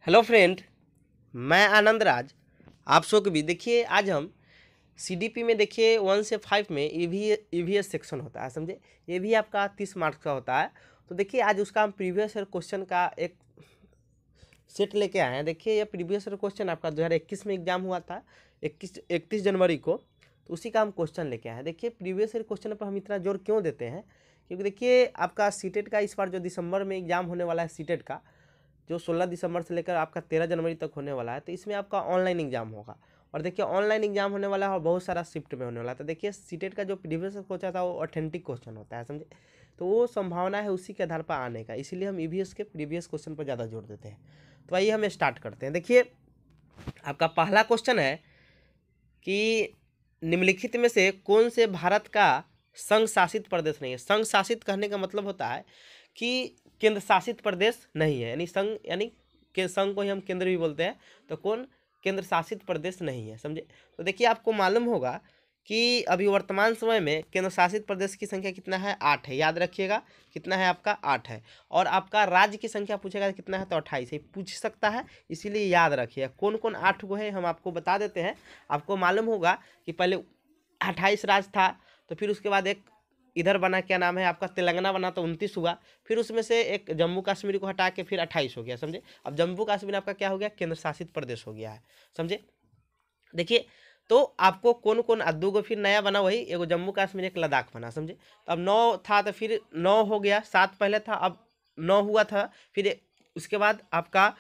Hello friend, मैं आनंद राज। आप सबको भी देखिए, आज हम सीडीपी में देखिए 1 से 5 में ईवीएस सेक्शन होता है, समझे। ये भी आपका 30 मार्क्स का होता है। तो देखिए आज उसका हम प्रीवियस ईयर क्वेश्चन का एक सेट लेके आए हैं। देखिए ये प्रीवियस ईयर क्वेश्चन आपका 2021 में एग्जाम हुआ था 31 जनवरी को, तो उसी का हम क्वेश्चन लेके आए हैं। देखिए प्रीवियस ईयर क्वेश्चन पर हम इतना जोर क्यों देते हैं, क्योंकि देखिए आपका सीटेट का इस बार जो दिसंबर में एग्जाम होने वाला है, सीटेट का जो 16 दिसंबर से लेकर आपका 13 जनवरी तक होने वाला है, तो इसमें आपका ऑनलाइन एग्जाम होगा। और देखिए ऑनलाइन एग्जाम होने वाला है और बहुत सारा शिफ्ट में होने वाला है। तो देखिए सीटेट का जो प्रीवियस क्वेश्चन था वो ऑथेंटिक क्वेश्चन होता है, समझे। तो वो संभावना है उसी के आधार पर आने का, इसीलिए हम ईवीएस के प्रीवियस क्वेश्चन पर ज़्यादा जोर देते हैं। तो आइए हम स्टार्ट करते हैं। देखिए आपका पहला क्वेश्चन है कि निम्नलिखित में से कौन से भारत का संघ शासित प्रदेश नहीं है। संघ शासित कहने का मतलब होता है कि केंद्र शासित प्रदेश नहीं है, यानी संघ यानी के संघ को ही हम केंद्र भी बोलते हैं। तो कौन केंद्र शासित प्रदेश नहीं है, समझे। तो देखिए आपको मालूम होगा कि अभी वर्तमान समय में केंद्र शासित प्रदेश की संख्या कितना है, 8 है। याद रखिएगा कितना है आपका, 8 है। और आपका राज्य की संख्या पूछेगा कितना है, तो 28 है। पूछ सकता है, इसीलिए याद रखिएगा कौन कौन 8 को है हम आपको बता देते हैं। आपको मालूम होगा कि पहले 28 राज्य था, तो फिर उसके बाद एक इधर बना, क्या नाम है आपका, तेलंगाना बना, तो 29 हुआ। फिर उसमें से एक जम्मू कश्मीर को हटा के फिर 28 हो गया, समझे। अब जम्मू कश्मीर आपका क्या हो गया, केंद्र शासित प्रदेश हो गया है, समझे। देखिए तो आपको कौन कौन दो गो फिर नया बना, वही एगो जम्मू कश्मीर एक लद्दाख बना, समझे। तो अब 9 था तो फिर 9 हो गया, 7 पहले था अब 9 हुआ था। फिर उसके बाद आपका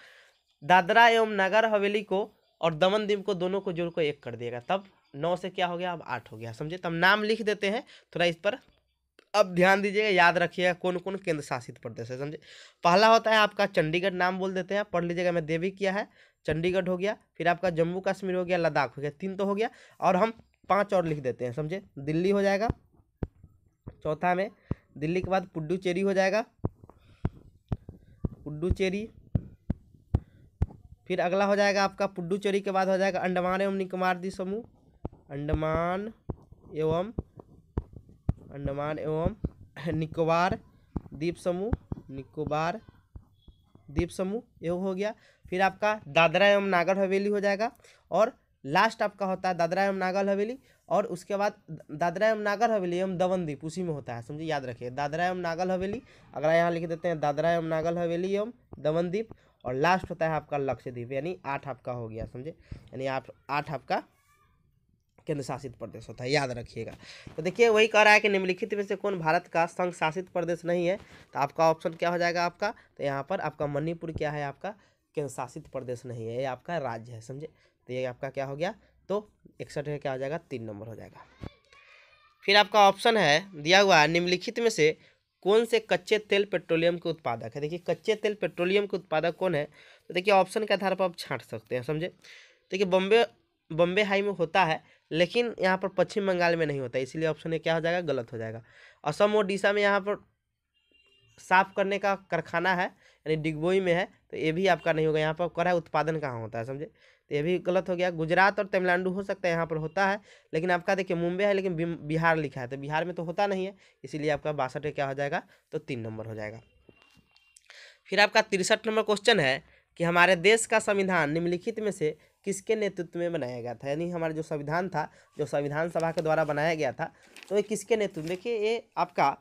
दादरा एवं नगर हवेली को और दमन दीव को दोनों को जोड़ को एक कर दिएगा, तब 9 से क्या हो गया, अब 8 हो गया, समझे। तब नाम लिख देते हैं, थोड़ा इस पर अब ध्यान दीजिएगा, याद रखिएगा कौन कौन केंद्र शासित प्रदेश है, समझे। पहला होता है आपका चंडीगढ़, नाम बोल देते हैं, पढ़ लीजिएगा, मैं देवी किया है। चंडीगढ़ हो गया, फिर आपका जम्मू कश्मीर हो गया, लद्दाख हो गया, 3 तो हो गया। और हम 5 और लिख देते हैं, समझे। दिल्ली हो जाएगा चौथा में, दिल्ली के बाद पुडुचेरी हो जाएगा, पुडुचेरी। फिर अगला हो जाएगा आपका पुडुचेरी के बाद हो जाएगा अंडमान एवं निकोबार द्वीप समूह, अंडमान एवं निकोबार द्वीप समूह, निकोबार द्वीप समूह ये हो गया। फिर आपका दादरा एवं नागर हवेली हो जाएगा। और लास्ट आपका होता है दादरा एवं नागर हवेली, और उसके बाद दादरा एवं नागर हवेली एवं दमन द्वीप उसी में होता है, समझिए। याद रखिए दादरा एवं नागर हवेली, अगर यहाँ लिख देते हैं दादरा एवं नागर हवेली एवं दमन द्वीप, और लास्ट होता है आपका लक्षद्वीप, यानी 8 आपका हो गया, समझे। यानी 8 आपका केंद्र शासित प्रदेश होता है, याद रखिएगा। तो देखिए वही कह रहा है कि निम्नलिखित में से कौन भारत का संघ शासित प्रदेश नहीं है, तो आपका ऑप्शन क्या हो जाएगा आपका, तो यहाँ पर आपका मणिपुर क्या है, आपका केंद्र शासित प्रदेश नहीं है, ये आपका राज्य है, समझे। तो ये आपका क्या हो गया, तो 61 है, क्या हो जाएगा, 3 नंबर हो जाएगा। फिर आपका ऑप्शन है दिया हुआ है, निम्नलिखित में से कौन से कच्चे तेल पेट्रोलियम के उत्पादक है। देखिए कच्चे तेल पेट्रोलियम के उत्पादक कौन है, तो देखिए ऑप्शन के आधार पर आप छांट सकते हैं, समझे। देखिए बम्बे हाई में होता है, लेकिन यहाँ पर पश्चिम बंगाल में नहीं होता, इसीलिए ऑप्शन ए क्या हो जाएगा, गलत हो जाएगा। असम और ओडिशा में यहाँ पर साफ करने का कारखाना है, यानी डिगबोई में है, तो ये भी आपका नहीं होगा। यहाँ पर कह रहा है उत्पादन कहाँ होता है, समझे, तो ये भी गलत हो गया। गुजरात और तमिलनाडु हो सकता है यहाँ पर होता है, लेकिन आपका देखिए मुंबई है, लेकिन बिहार लिखा है, तो बिहार में तो होता नहीं है, इसीलिए आपका 62 क्या हो जाएगा, तो 3 नंबर हो जाएगा। फिर आपका 63 नंबर क्वेश्चन है कि हमारे देश का संविधान निम्नलिखित में से किसके नेतृत्व में बनाया गया था। यानी हमारा जो संविधान था, जो संविधान सभा के द्वारा बनाया गया था, तो ये किसके नेतृत्व, देखिए ये आपका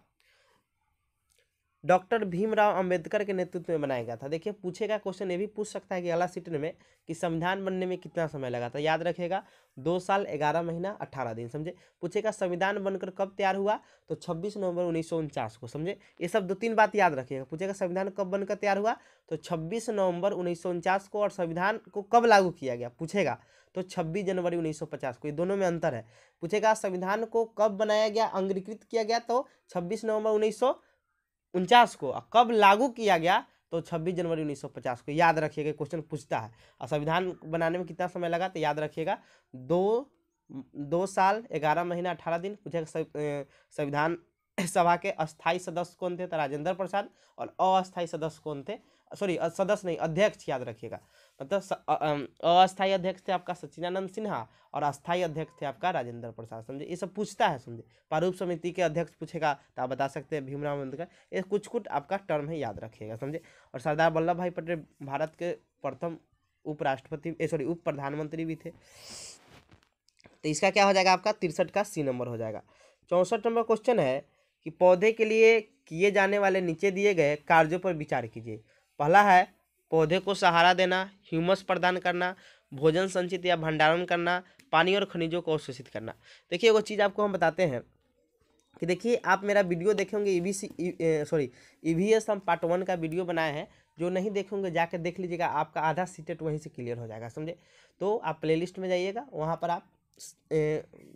डॉक्टर भीमराव अंबेडकर के नेतृत्व में बनाया गया था। देखिए पूछेगा क्वेश्चन, ये भी पूछ सकता है कि अगला सीट में कि संविधान बनने में कितना समय लगा था। याद रखेगा 2 साल 11 महीना 18 दिन, समझे। पूछेगा संविधान बनकर कब तैयार हुआ, तो 26 नवंबर 1949 को, समझे। ये सब 2-3 बात याद रखिएगा। पूछेगा संविधान कब बनकर तैयार हुआ, तो 26 नवंबर 1949 को। और संविधान को कब लागू किया गया पूछेगा, तो 26 जनवरी 1950 को। ये दोनों में अंतर है। पूछेगा संविधान को कब बनाया गया, अंगीकृत किया गया, तो 26 नवंबर 1949 को। कब लागू किया गया, तो 26 जनवरी 1950 को। याद रखिएगा क्वेश्चन पूछता है। और संविधान बनाने में कितना समय लगा, तो याद रखिएगा 2 साल 11 महीना 18 दिन। पूछेगा संविधान सभा के अस्थाई सदस्य कौन थे, तो राजेंद्र प्रसाद। और अस्थाई सदस्य कौन थे, सॉरी सदस्य नहीं, अध्यक्ष याद रखिएगा, मतलब अस्थायी अध्यक्ष थे आपका सच्चिदानंद सिन्हा और अस्थायी अध्यक्ष थे आपका राजेंद्र प्रसाद, समझे। ये सब पूछता है, समझे। प्रारूप समिति के अध्यक्ष पूछेगा तो आप बता सकते हैं भीमराव अम्बेडकर। ये कुछ कुछ आपका टर्म है, याद रखिएगा, समझे। और सरदार वल्लभ भाई पटेल भारत के प्रथम उपराष्ट्रपति सॉरी उप प्रधानमंत्री भी थे। तो इसका क्या हो जाएगा आपका 63 का सी नंबर हो जाएगा। 64 नंबर क्वेश्चन है कि पौधे के लिए किए जाने वाले नीचे दिए गए कार्यों पर विचार कीजिए। पहला है पौधे को सहारा देना, ह्यूमस प्रदान करना, भोजन संचित या भंडारण करना, पानी और खनिजों को अवशोषित करना। देखिए वो चीज़ आपको हम बताते हैं कि देखिए आप मेरा वीडियो देखेंगे ईवीएस हम पार्ट 1 का वीडियो बनाए हैं, जो नहीं देखेंगे जाकर देख लीजिएगा, आपका आधा सीटेट वहीं से क्लियर हो जाएगा, समझे। तो आप प्लेलिस्ट में जाइएगा, वहाँ पर आप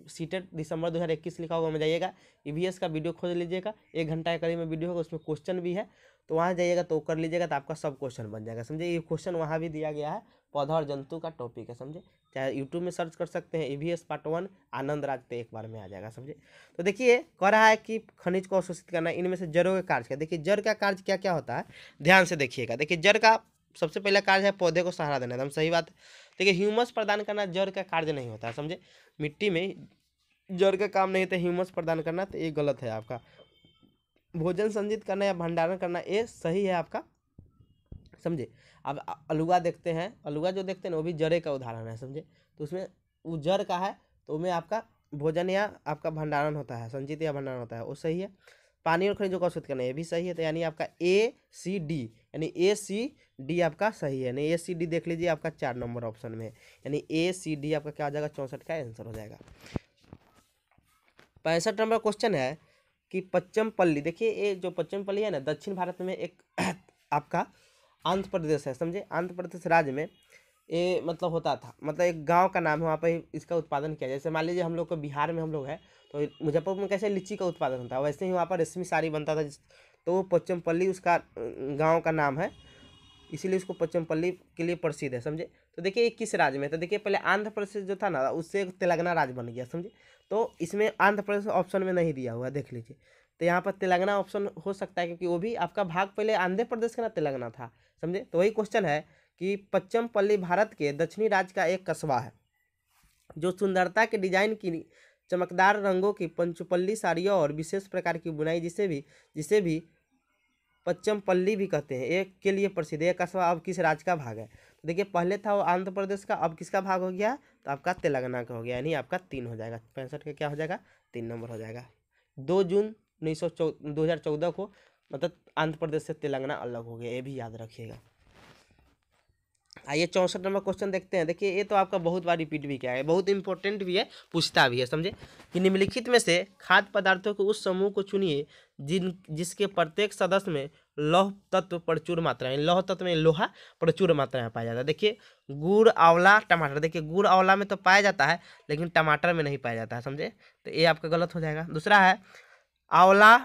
सीटेट दिसंबर 2021 लिखा होगा में जाइएगा, ईवीएस का वीडियो खोज लीजिएगा, 1 घंटा के करीब में वीडियो होगा, उसमें क्वेश्चन भी है, तो वहाँ जाइएगा तो कर लीजिएगा, तो आपका सब क्वेश्चन बन जाएगा, समझे। ये क्वेश्चन वहाँ भी दिया गया है, पौधा और जंतु का टॉपिक है, समझे। चाहे यूट्यूब में सर्च कर सकते हैं ईवीएस पार्ट 1 आनंद राज पे, एक बार में आ जाएगा, समझे। तो देखिए कह रहा है कि खनिज को अवशोषित करना, इनमें से जड़ों का कार्य क्या। देखिए जड़ का कार्य क्या क्या होता है, ध्यान से देखिएगा। देखिए जड़ का सबसे पहला कार्य है पौधे को सहारा देना, एकदम सही बात है। देखिए ह्यूमस प्रदान करना जड़ का कार्य नहीं होता है, समझे। मिट्टी में जड़ का काम नहीं होता ह्यूमस प्रदान करना, तो ये गलत है आपका। भोजन संचित करना या भंडारण करना ये सही है आपका, समझे। अब अलुआ देखते हैं, अलुआ जो देखते हैं ना वो भी जड़े का उदाहरण है, समझे। तो उसमें वो जड़ का है, तो उसमें आपका भोजन या आपका भंडारण होता है, संचित या भंडारण होता है, वो सही है। पानी और खनिजों को अवशोषित करना ये भी सही है। तो यानी आपका ACD, यानी ACD आपका सही है, यानी ACD देख लीजिए आपका 4 नंबर ऑप्शन में है, यानी ACD आपका क्या हो जाएगा 64 का आंसर हो जाएगा। 65 नंबर क्वेश्चन है कि पच्चमपल्ली, देखिए ये जो पच्चमपल्ली है ना, दक्षिण भारत में एक आपका आंध्र प्रदेश है, समझे। आंध्र प्रदेश राज्य में ये मतलब होता था, मतलब एक गांव का नाम है, वहाँ पे इसका उत्पादन किया। जैसे मान लीजिए हम लोग को बिहार में हम लोग है, तो मुजफ्फरपुर में कैसे लीची का उत्पादन होता है, वैसे ही वहाँ पर रेशमी साड़ी बनता था, तो वो पच्चमपल्ली उसका गाँव का नाम है, इसीलिए उसको पच्चमपल्ली के लिए प्रसिद्ध है, समझे। तो देखिए ये किस राज्य में, तो देखिए पहले आंध्र प्रदेश जो था ना, उससे तेलंगाना राज्य बन गया, समझे। तो इसमें आंध्र प्रदेश ऑप्शन में नहीं दिया हुआ, देख लीजिए। तो यहाँ पर तेलंगाना ऑप्शन हो सकता है, क्योंकि वो भी आपका भाग पहले आंध्र प्रदेश का ना तेलंगाना था, समझे। तो वही क्वेश्चन है कि पच्चमपल्ली भारत के दक्षिणी राज्य का एक कस्बा है जो सुंदरता के डिजाइन की चमकदार रंगों की पंचपल्ली साड़ियों और विशेष प्रकार की बुनाई जिसे भी पच्चमपल्ली भी कहते हैं, एक के लिए प्रसिद्ध है। कस्बा अब किस राज्य का भाग है, तो देखिए पहले था वो आंध्र प्रदेश का, अब किसका भाग हो गया, तो आपका तेलंगाना का हो गया, यानी आपका 3 हो जाएगा। 65 का क्या हो जाएगा 3 नंबर हो जाएगा। 2 जून 2014 को मतलब आंध्र प्रदेश से तेलंगाना अलग हो गया, ये भी याद रखिएगा। आइए 64 नंबर क्वेश्चन देखते हैं। देखिए ये तो आपका बहुत बार रिपीट भी किया है, बहुत इंपॉर्टेंट भी है, पूछता भी है, समझे। कि निम्नलिखित में से खाद्य पदार्थों के उस समूह को चुनिए जिसके प्रत्येक सदस्य में लौह तत्व प्रचुर मात्रा में, लौह तत्व में लोहा प्रचुर मात्रा में पाया जाता है। देखिए गुड़, आंवला, टमाटर, देखिए गुड़ आंवला में तो पाया जाता है, लेकिन टमाटर में नहीं पाया जाता है, समझे। तो ये आपका गलत हो जाएगा। दूसरा है आंवला,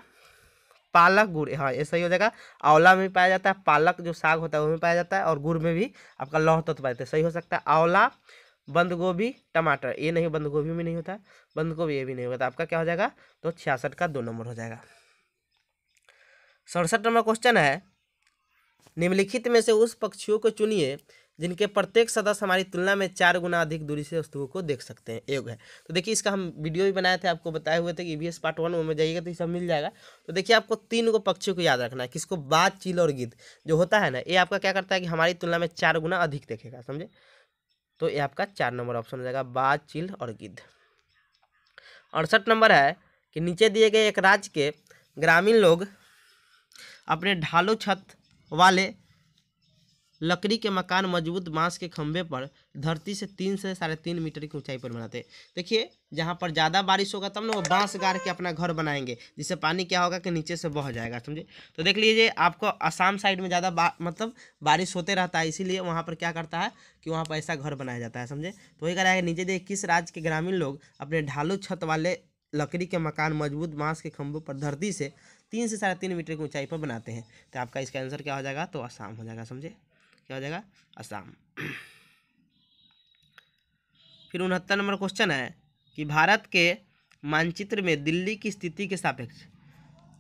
पालक, गुड़, हाँ ये सही हो जाएगा। आंवला में भी पाया जाता है, पालक जो साग होता है वो में पाया जाता है, और गुड़ में भी आपका लौह तत्व पाया जाता है, सही हो सकता है। आंवला, बंद गोभी, टमाटर, ये नहीं, बंद गोभी में नहीं होता है, बंद गोभी ये भी नहीं होता। आपका क्या हो जाएगा, तो 66 का 2 नंबर हो जाएगा। 67 नंबर क्वेश्चन है निम्नलिखित में से उस पक्षियों को चुनिए जिनके प्रत्येक सदस्य हमारी तुलना में 4 गुना अधिक दूरी से वस्तुओं को देख सकते हैं, योग है। तो देखिए इसका हम वीडियो भी बनाए थे, आपको बताए हुए थे कि ईवीएस पार्ट 1 में जाइएगा तो ये सब मिल जाएगा। तो देखिए आपको 3 गो पक्षियों को याद रखना है, किसको, बाज, चील और गिद्ध जो होता है ना, ये आपका क्या करता है कि हमारी तुलना में 4 गुना अधिक देखेगा, समझे। तो ये आपका 4 नंबर ऑप्शन हो जाएगा, बाज, चील और गिद्ध। 68 नंबर है कि नीचे दिए गए एक राज्य के ग्रामीण लोग अपने ढालू छत वाले लकड़ी के मकान मजबूत बांस के खंभे पर धरती से 3 से 3.5 मीटर की ऊंचाई पर बनाते हैं। देखिए जहाँ पर ज़्यादा बारिश होगा तब ना वो बांस गाड़ के अपना घर बनाएंगे, जिससे पानी क्या होगा कि नीचे से बह जाएगा, समझे। तो देख लीजिए आपको असम साइड में ज़्यादा मतलब बारिश होते रहता है, इसीलिए वहाँ पर क्या करता है कि वहाँ पर ऐसा घर बनाया जाता है, समझे। तो वही कराएगा नीचे देखिए किस राज्य के ग्रामीण लोग अपने ढालू छत वाले लकड़ी के मकान मजबूत बांस के खंभों पर धरती से 3 से 3.5 मीटर की ऊंचाई पर बनाते हैं। तो आपका इसका आंसर क्या हो जाएगा, तो असम हो जाएगा, समझे। क्या हो जाएगा, असम। फिर 69 नंबर क्वेश्चन है कि भारत के मानचित्र में दिल्ली की स्थिति के सापेक्ष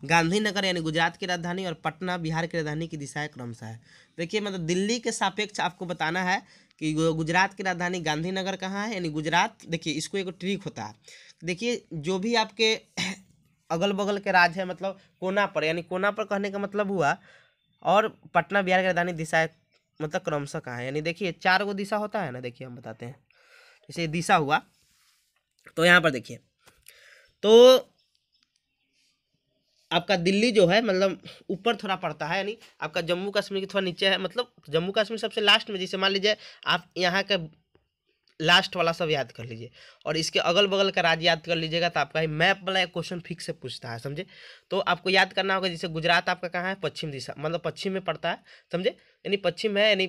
गांधीनगर यानी गुजरात की राजधानी और पटना बिहार की राजधानी की दिशाएं क्रमशः है। देखिए मतलब दिल्ली के सापेक्ष आपको बताना है कि गुजरात की राजधानी गांधीनगर कहाँ है, यानी गुजरात। देखिए इसको एक ट्रिक होता है, देखिए जो भी आपके अगल बगल के राज्य है मतलब कोना पर, यानी कोना पर कहने का मतलब हुआ, और पटना बिहार की राजधानी दिशा मतलब क्रमशः कहाँ है, यानी देखिए 4 गो दिशा होता है ना। देखिए हम बताते हैं, जैसे दिशा हुआ तो यहाँ पर देखिए तो आपका दिल्ली जो है मतलब ऊपर थोड़ा पड़ता है, यानी आपका जम्मू कश्मीर की थोड़ा नीचे है, मतलब जम्मू कश्मीर सबसे लास्ट में। जैसे मान लीजिए आप यहाँ का लास्ट वाला सब याद कर लीजिए और इसके अगल बगल का राज्य याद कर लीजिएगा, तो आपका मैप वाला एक क्वेश्चन फिक्स से पूछता है, समझे। तो आपको याद करना होगा, जैसे गुजरात आपका कहाँ है, पश्चिम दिशा, मतलब पश्चिम में पड़ता है, समझे, यानी पश्चिम है, यानी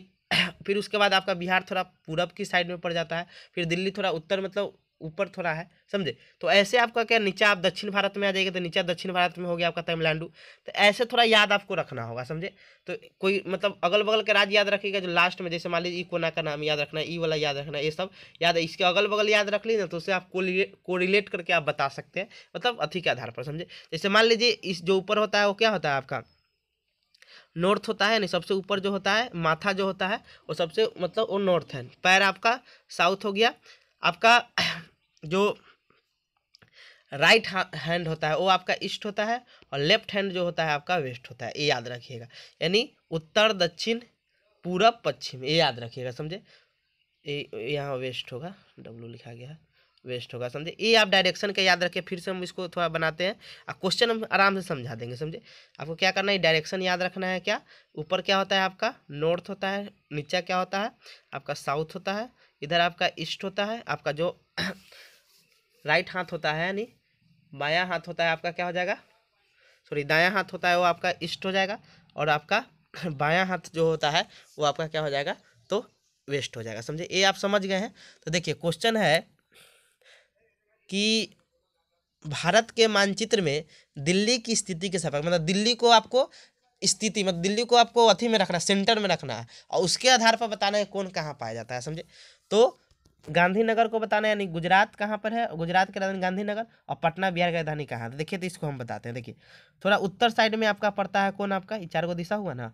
फिर उसके बाद आपका बिहार थोड़ा पूरब की साइड में पड़ जाता है, फिर दिल्ली थोड़ा उत्तर मतलब ऊपर थोड़ा है, समझे। तो ऐसे आपका क्या नीचे आप दक्षिण भारत में आ जाएगा, तो नीचे दक्षिण भारत में हो गया आपका तमिलनाडु। तो ऐसे थोड़ा याद आपको रखना होगा, समझे। तो कोई मतलब अगल बगल के राज्य याद रखिएगा जो लास्ट में, जैसे मान लीजिए ई कोना का नाम याद रखना है, ई वाला याद रखना है, ये सब याद है। इसके अगल बगल याद रख लीजिए ना, तो उससे आप कोरिलेट करके आप बता सकते हैं, मतलब अथी के आधार पर, समझे। जैसे मान लीजिए इस जो ऊपर होता है वो क्या होता है आपका नॉर्थ होता है, नहीं सबसे ऊपर जो होता है माथा जो होता है वो सबसे मतलब वो नॉर्थ है, पैर आपका साउथ हो गया, आपका जो राइट हैंड होता है वो आपका ईस्ट होता है, और लेफ्ट हैंड जो होता है आपका वेस्ट होता है, ये याद रखिएगा। यानी उत्तर दक्षिण पूरब पश्चिम, ये याद रखिएगा, समझे। यहाँ वेस्ट होगा, डब्लू लिखा गया है, वेस्ट होगा, समझे। ये आप डायरेक्शन का याद रखिए। फिर से हम इसको थोड़ा बनाते हैं, क्वेश्चन हम आराम से समझा देंगे, समझे। आपको क्या करना है, डायरेक्शन याद रखना है। क्या ऊपर क्या होता है आपका नॉर्थ होता है, नीचे क्या होता है आपका साउथ होता है, इधर आपका ईस्ट होता है, आपका जो राइट हाथ होता है यानी बायां हाथ होता है आपका क्या हो जाएगा, सॉरी दायां हाथ होता है वो आपका ईस्ट हो जाएगा, और आपका बायां हाथ जो होता है वो आपका क्या हो जाएगा, तो वेस्ट हो जाएगा, समझे। ये आप समझ गए हैं। तो देखिए क्वेश्चन है कि भारत के मानचित्र में दिल्ली की स्थिति के सापेक्ष, मतलब दिल्ली को आपको स्थिति मतलब दिल्ली को आपको अथी में रखना है, सेंटर में रखना है, और उसके आधार पर बताना है कौन कहाँ पाया जाता है, समझे। तो गांधीनगर को बताना है, यानी गुजरात कहाँ पर है, गुजरात की राजधानी गांधीनगर, और पटना बिहार की राजधानी कहाँ है। तो देखिए तो इसको हम बताते हैं। देखिए थोड़ा उत्तर साइड में आपका पड़ता है कौन, आपका ये 4 गो दिशा हुआ ना,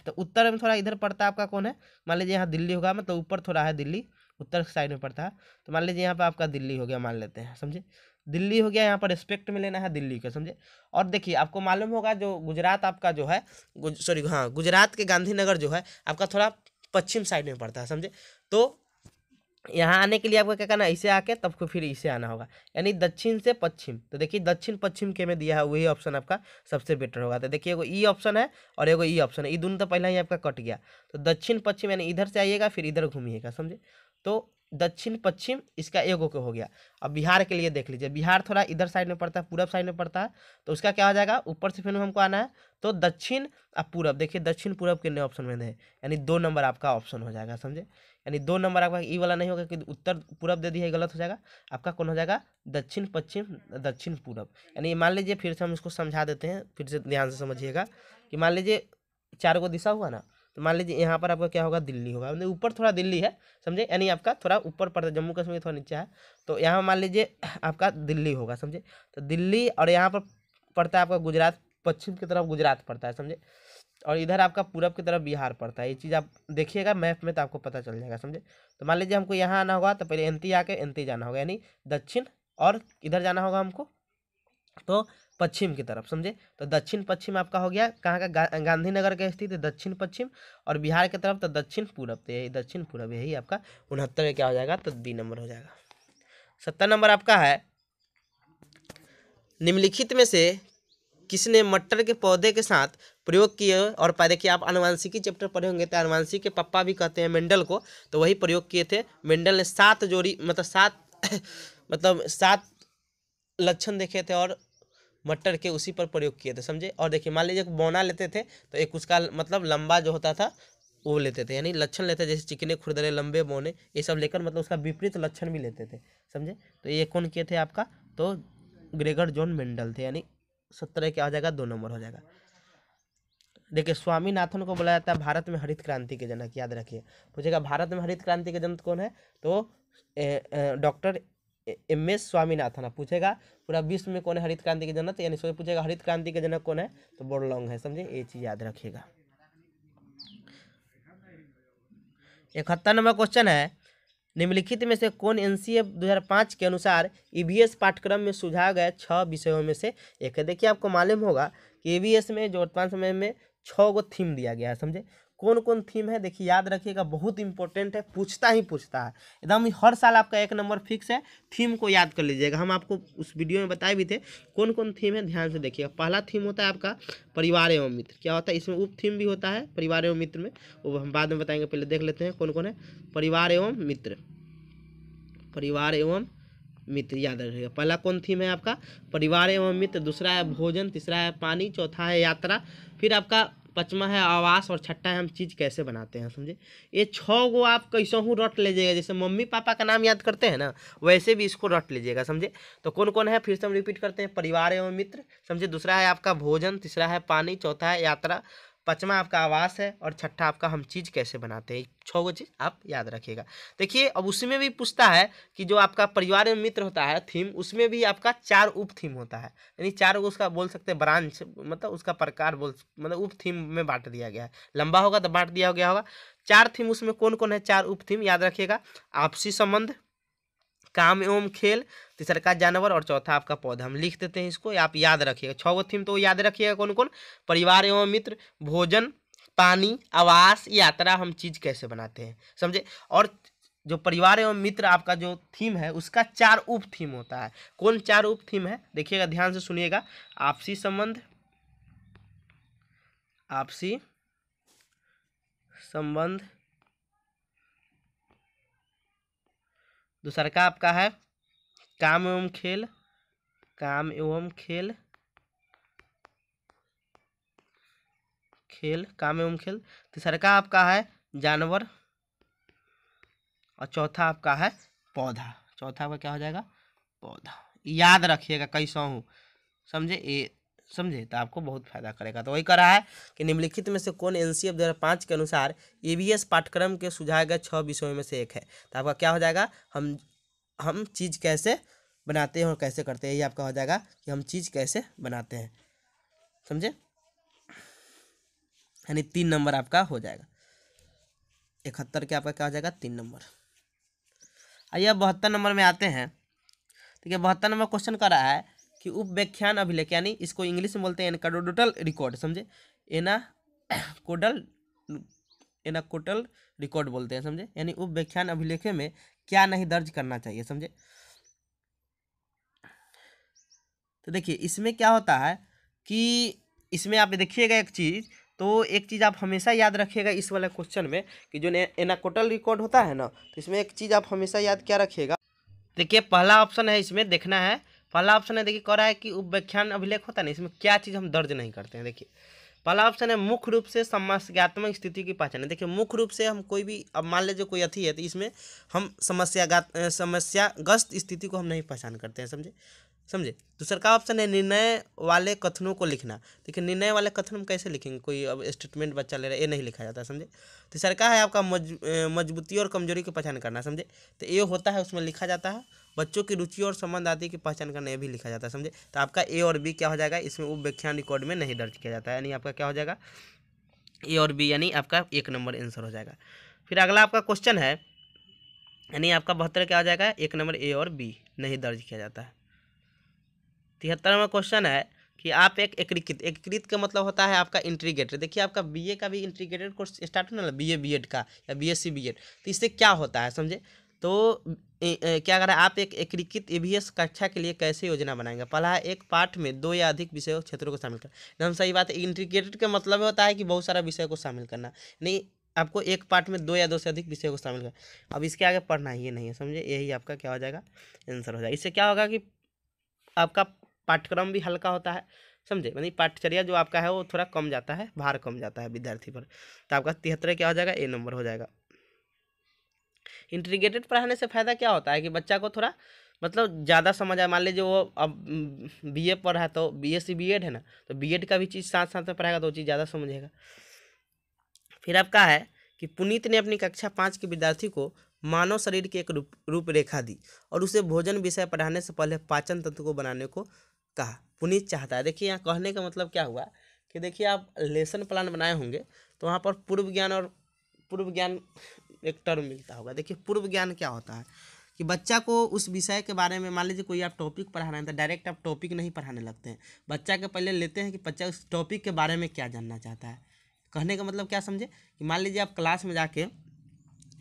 तो उत्तर में थोड़ा इधर पड़ता है आपका कौन है, मान लीजिए यहाँ दिल्ली होगा, मतलब ऊपर थोड़ा है दिल्ली, उत्तर साइड में पड़ता है। तो मान लीजिए यहाँ पे आपका दिल्ली हो गया, मान लेते हैं, समझे। दिल्ली हो गया, यहाँ पर रिस्पेक्ट में लेना है दिल्ली का, समझे। और देखिए आपको मालूम होगा जो गुजरात आपका जो है सॉरी हाँ गुजरात के गांधीनगर जो है आपका थोड़ा पश्चिम साइड में पड़ता है, समझे। तो यहाँ आने के लिए आपको क्या करना है, इसे आके तब को फिर इसे आना होगा, यानी दक्षिण से पश्चिम। तो देखिए दक्षिण पश्चिम के में दिया है, वही ऑप्शन आपका सबसे बेटर होगा। तो देखिए एगो ई ऑप्शन है और एगो ई ऑप्शन है, ये दोनों तो पहले ही आपका कट गया। तो दक्षिण पश्चिम यानी इधर से आइएगा फिर इधर घूमिएगा, समझे। तो दक्षिण पश्चिम इसका एगो के हो गया। अब बिहार के लिए देख लीजिए, बिहार थोड़ा इधर साइड में पड़ता है, पूरब साइड में पड़ता है, तो उसका क्या हो जाएगा, ऊपर से फिर हमको आना है तो दक्षिण और पूरब। देखिए दक्षिण पूरब कितने ऑप्शन में है, यानी 2 नंबर आपका ऑप्शन हो जाएगा, समझे। यानी 2 नंबर आपका ई वाला नहीं होगा कि उत्तर पूरब दे दिया है, गलत हो जाएगा। आपका कौन हो जाएगा, दक्षिण पश्चिम दक्षिण पूरब। यानी मान लीजिए फिर से हम इसको समझा देते हैं, फिर से ध्यान से समझिएगा कि मान लीजिए 4 गो दिशा हुआ ना, तो मान लीजिए यहाँ पर आपका क्या होगा, दिल्ली होगा, मतलब ऊपर थोड़ा दिल्ली है, समझे, यानी आपका थोड़ा ऊपर पड़ता है, जम्मू कश्मीर थोड़ा नीचे है। तो यहाँ मान लीजिए आपका दिल्ली होगा, समझे। तो दिल्ली और यहाँ पर पड़ता है आपका गुजरात, पश्चिम की तरफ गुजरात पड़ता है, समझे। और इधर आपका पूरब की तरफ बिहार पड़ता है। ये चीज़ आप देखिएगा मैप में तो आपको पता चल जाएगा, समझे। तो मान लीजिए हमको यहाँ आना होगा तो पहले एनती आके एनती जाना होगा, यानी दक्षिण, और इधर जाना होगा हमको तो पश्चिम की तरफ, समझे। तो दक्षिण पश्चिम आपका हो गया कहाँ का, गांधीनगर का स्थित दक्षिण पश्चिम, और बिहार की तरफ तो दक्षिण पूरब। तो यही दक्षिण पूरब, यही आपका 69 क्या हो जाएगा, तो बी नंबर हो जाएगा। 70 नंबर आपका है, निम्नलिखित में से किसने मटर के पौधे के साथ प्रयोग किए और पाए। देखिए आप आनुवंशिकी चैप्टर पढ़े होंगे, तो आनुवंशिकी के पप्पा भी कहते हैं मेंडल को, तो वही प्रयोग किए थे। मेंडल ने 7 जोड़ी मतलब 7 मतलब 7 लक्षण देखे थे और मटर के उसी पर प्रयोग किए थे, समझे। और देखिए मान लीजिए बौना लेते थे तो एक उसका मतलब लंबा जो होता था वो लेते थे, यानी लक्षण लेते थे, जैसे चिकने खुरदरे लंबे बौने ये सब लेकर मतलब उसका विपरीत लक्षण भी लेते थे, समझे। तो ये कौन किए थे आपका, तो ग्रेगर जॉन मेंडल थे, यानी 17 क्या हो जाएगा, 2 नंबर हो जाएगा। देखिए स्वामीनाथन को बोला जाता है भारत में हरित क्रांति के जनक, याद रखिए। पूछेगा भारत में हरित क्रांति के जनक कौन है, तो डॉक्टर MS स्वामीनाथन पूछेगा पूरा विश्व में कौन है हरित क्रांति के जनक, यानी सोच पूछेगा हरित क्रांति के जनक कौन है, तो बोरलॉन्ग है, समझे, ये चीज याद रखिएगा। 71 नंबर क्वेश्चन है, निम्नलिखित में से कौन NCA 2005 के अनुसार EVS पाठ्यक्रम में सुझाए गए 6 विषयों में से एक है। देखिए आपको मालूम होगा कि EVS में जो वर्तमान समय में 6 गो थीम दिया गया है, समझे, कौन कौन थीम है, देखिए याद रखिएगा, बहुत इंपॉर्टेंट है, पूछता ही पूछता है एकदम, हर साल आपका 1 नंबर फिक्स है, थीम को याद कर लीजिएगा। हम आपको उस वीडियो में बताए भी थे कौन कौन थीम है, ध्यान से देखिएगा। पहला थीम होता है आपका परिवार एवं मित्र, क्या होता है इसमें उप थीम भी होता है परिवार एवं मित्र में, वो हम बाद में बताएंगे, पहले देख लेते हैं कौन कौन है। परिवार एवं मित्र, परिवार एवं मित्र याद रखिएगा। पहला कौन थीम है आपका परिवार एवं मित्र, दूसरा है भोजन, तीसरा है पानी, चौथा है यात्रा, फिर आपका पांचवा है आवास, और छठा है हम चीज कैसे बनाते हैं, समझे। ये 6 गो आप कैसे हूँ रट लीजिएगा, जैसे मम्मी पापा का नाम याद करते हैं ना, वैसे भी इसको रट लीजिएगा, समझे। तो कौन कौन है फिर से हम रिपीट करते हैं, परिवार एवं मित्र, समझे, दूसरा है आपका भोजन, तीसरा है पानी, चौथा है यात्रा, पांचवा आपका आवास है, और छठा आपका हम चीज कैसे बनाते हैं। 6 गो चीज आप याद रखिएगा। देखिए अब उसमें भी पूछता है कि जो आपका परिवार एवं मित्र होता है थीम, उसमें भी आपका 4 उप थीम होता है, यानी 4 गो उसका बोल सकते हैं ब्रांच, मतलब उसका प्रकार बोल, मतलब उप थीम में बांट दिया गया है, लंबा होगा तो बांट दिया गया होगा। 4 थीम उसमें कौन कौन है, 4 उप थीम याद रखिएगा, आपसी संबंध, काम एवं खेल, तीसरा का जानवर, और चौथा आपका पौधा। हम लिख देते हैं इसको, आप याद रखिएगा। 6 गो थीम तो याद रखिएगा कौन कौन, परिवार एवं मित्र, भोजन, पानी, आवास, यात्रा, हम चीज कैसे बनाते हैं, समझे। और जो परिवार एवं मित्र आपका जो थीम है उसका 4 उप थीम होता है। कौन 4 उप थीम है, देखिएगा ध्यान से सुनिएगा। आपसी संबंध, आपसी संबंध, दूसरा का आपका है काम एवं खेल, काम एवं खेल, खेल, काम एवं खेल, तीसरा का आपका है जानवर, और चौथा आपका है पौधा। चौथा आपका क्या हो जाएगा, पौधा। याद रखिएगा कैसा हूँ, समझे, ये समझे तो आपको बहुत फायदा करेगा। तो वही कह रहा है कि निम्नलिखित में से कौन NCA 2005 के अनुसार EVS पाठ्यक्रम के सुझाए गए 6 विषयों में से एक है। तो आपका क्या हो जाएगा, हम चीज कैसे बनाते हैं और कैसे करते हैं, ये आपका हो जाएगा कि हम चीज कैसे बनाते हैं, समझे, यानी 3 नंबर आपका हो जाएगा। 71 के आपका क्या हो जाएगा, 3 नंबर। आइए अब 72 नंबर में आते हैं। ठीक है, 72 नंबर क्वेश्चन कर रहा है कि उप व्याख्यान अभिलेख, यानी इसको इंग्लिश में बोलते हैं एनाकोडल रिकॉर्ड, समझे, एनाकोडल एनाकोडल रिकॉर्ड बोलते हैं, समझे, यानी उप व्याख्यान अभिलेख में क्या नहीं दर्ज करना चाहिए, समझे। तो देखिए इसमें क्या होता है कि इसमें आप देखिएगा एक चीज, तो एक चीज़ आप हमेशा याद रखिएगा इस वाले क्वेश्चन में कि जो एनाकोडल रिकॉर्ड होता है ना, तो इसमें एक चीज़ आप हमेशा याद क्या रखिएगा। देखिए पहला ऑप्शन है, इसमें देखना है, पहला ऑप्शन है, देखिए कह रहा है कि उप व्याख्यान अभिलेख होता है ना, इसमें क्या चीज़ हम दर्ज नहीं करते हैं। देखिए पहला ऑप्शन है मुख्य रूप से समस्यात्मक स्थिति की पहचान। देखिए मुख्य रूप से हम कोई भी, अब मान लीजिए कोई अथी है तो इसमें हम समस्याग्रस्त स्थिति को हम नहीं पहचान करते हैं, समझे समझे। दूसरा का ऑप्शन है निर्णय वाले कथनों को लिखना। देखिए निर्णय वाले कथन हम कैसे लिखेंगे, कोई अब स्टेटमेंट बच्चा ले रहा है, ये नहीं लिखा जाता, समझे। तीसरा का है आपका मजबूती और कमजोरी की पहचान करना, समझे, तो ये होता है उसमें लिखा जाता है। बच्चों की रुचि और संबंध आदि की पहचान करना, ये भी लिखा जाता है, समझे। तो आपका ए और बी क्या हो जाएगा, इसमें उप व्याख्यान रिकॉर्ड में नहीं दर्ज किया जाता है, यानी आपका क्या हो जाएगा ए और बी, यानी आपका 1 नंबर आंसर हो जाएगा। फिर अगला आपका क्वेश्चन है, यानी आपका 72 क्या हो जाएगा, 1 नंबर ए और बी नहीं दर्ज किया जाता है। 73वां क्वेश्चन है कि आप एक एकीकृत का मतलब होता है आपका इंटीग्रेटेड। देखिए आपका बीए का भी इंटीग्रेटेड कोर्स स्टार्ट होना, बीए बीएड का या बीएससी बीएड, तो इससे क्या होता है, समझे। तो क्या कर रहा है, आप एक एकीकृत EVS कक्षा के लिए कैसे योजना बनाएंगे। पहला है एक पाठ में 2 या अधिक विषयों क्षेत्रों को शामिल कर, एकदम सही बात है। इंटीग्रेटेड का मतलब होता है कि बहुत सारा विषय को शामिल करना, नहीं आपको एक पाठ में 2 या 2 से अधिक विषयों को शामिल करना। अब इसके आगे पढ़ना ही नहीं है, समझे, यही आपका क्या हो जाएगा आंसर हो जाएगा। इससे क्या होगा कि आपका पाठ्यक्रम भी हल्का होता है, समझे, यानी पाठ्यचर्या जो आपका है वो थोड़ा कम जाता है, भार कम जाता है विद्यार्थी पर। तो आपका 73 क्या हो जाएगा, ए नंबर हो जाएगा। इंटीग्रेटेड पढ़ाने से फ़ायदा क्या होता है कि बच्चा को थोड़ा मतलब ज़्यादा समझ आए। मान लीजिए वो अब बीए पढ़ रहा है तो बीएससी बीएड है ना, तो बीएड का भी चीज़ साथ साथ में पढ़ाएगा तो वो चीज़ ज़्यादा समझेगा। फिर आपका है कि पुनीत ने अपनी कक्षा 5 के विद्यार्थी को मानव शरीर की एक रूपरेखा दी और उसे भोजन विषय पढ़ाने से पहले पाचन तंत्र को बनाने को कहा। पुनीत चाहता है, देखिए यहाँ कहने का मतलब क्या हुआ कि देखिए आप लेसन प्लान बनाए होंगे तो वहाँ पर पूर्व ज्ञान एक टर्म मिलता होगा। देखिए पूर्व ज्ञान क्या होता है कि बच्चा को उस विषय के बारे में, मान लीजिए कोई आप टॉपिक पढ़ा रहे हैं तो डायरेक्ट आप टॉपिक नहीं पढ़ाने लगते हैं, बच्चा के पहले लेते हैं कि बच्चा उस टॉपिक के बारे में क्या जानना चाहता है। कहने का मतलब क्या समझे कि मान लीजिए आप क्लास में जाके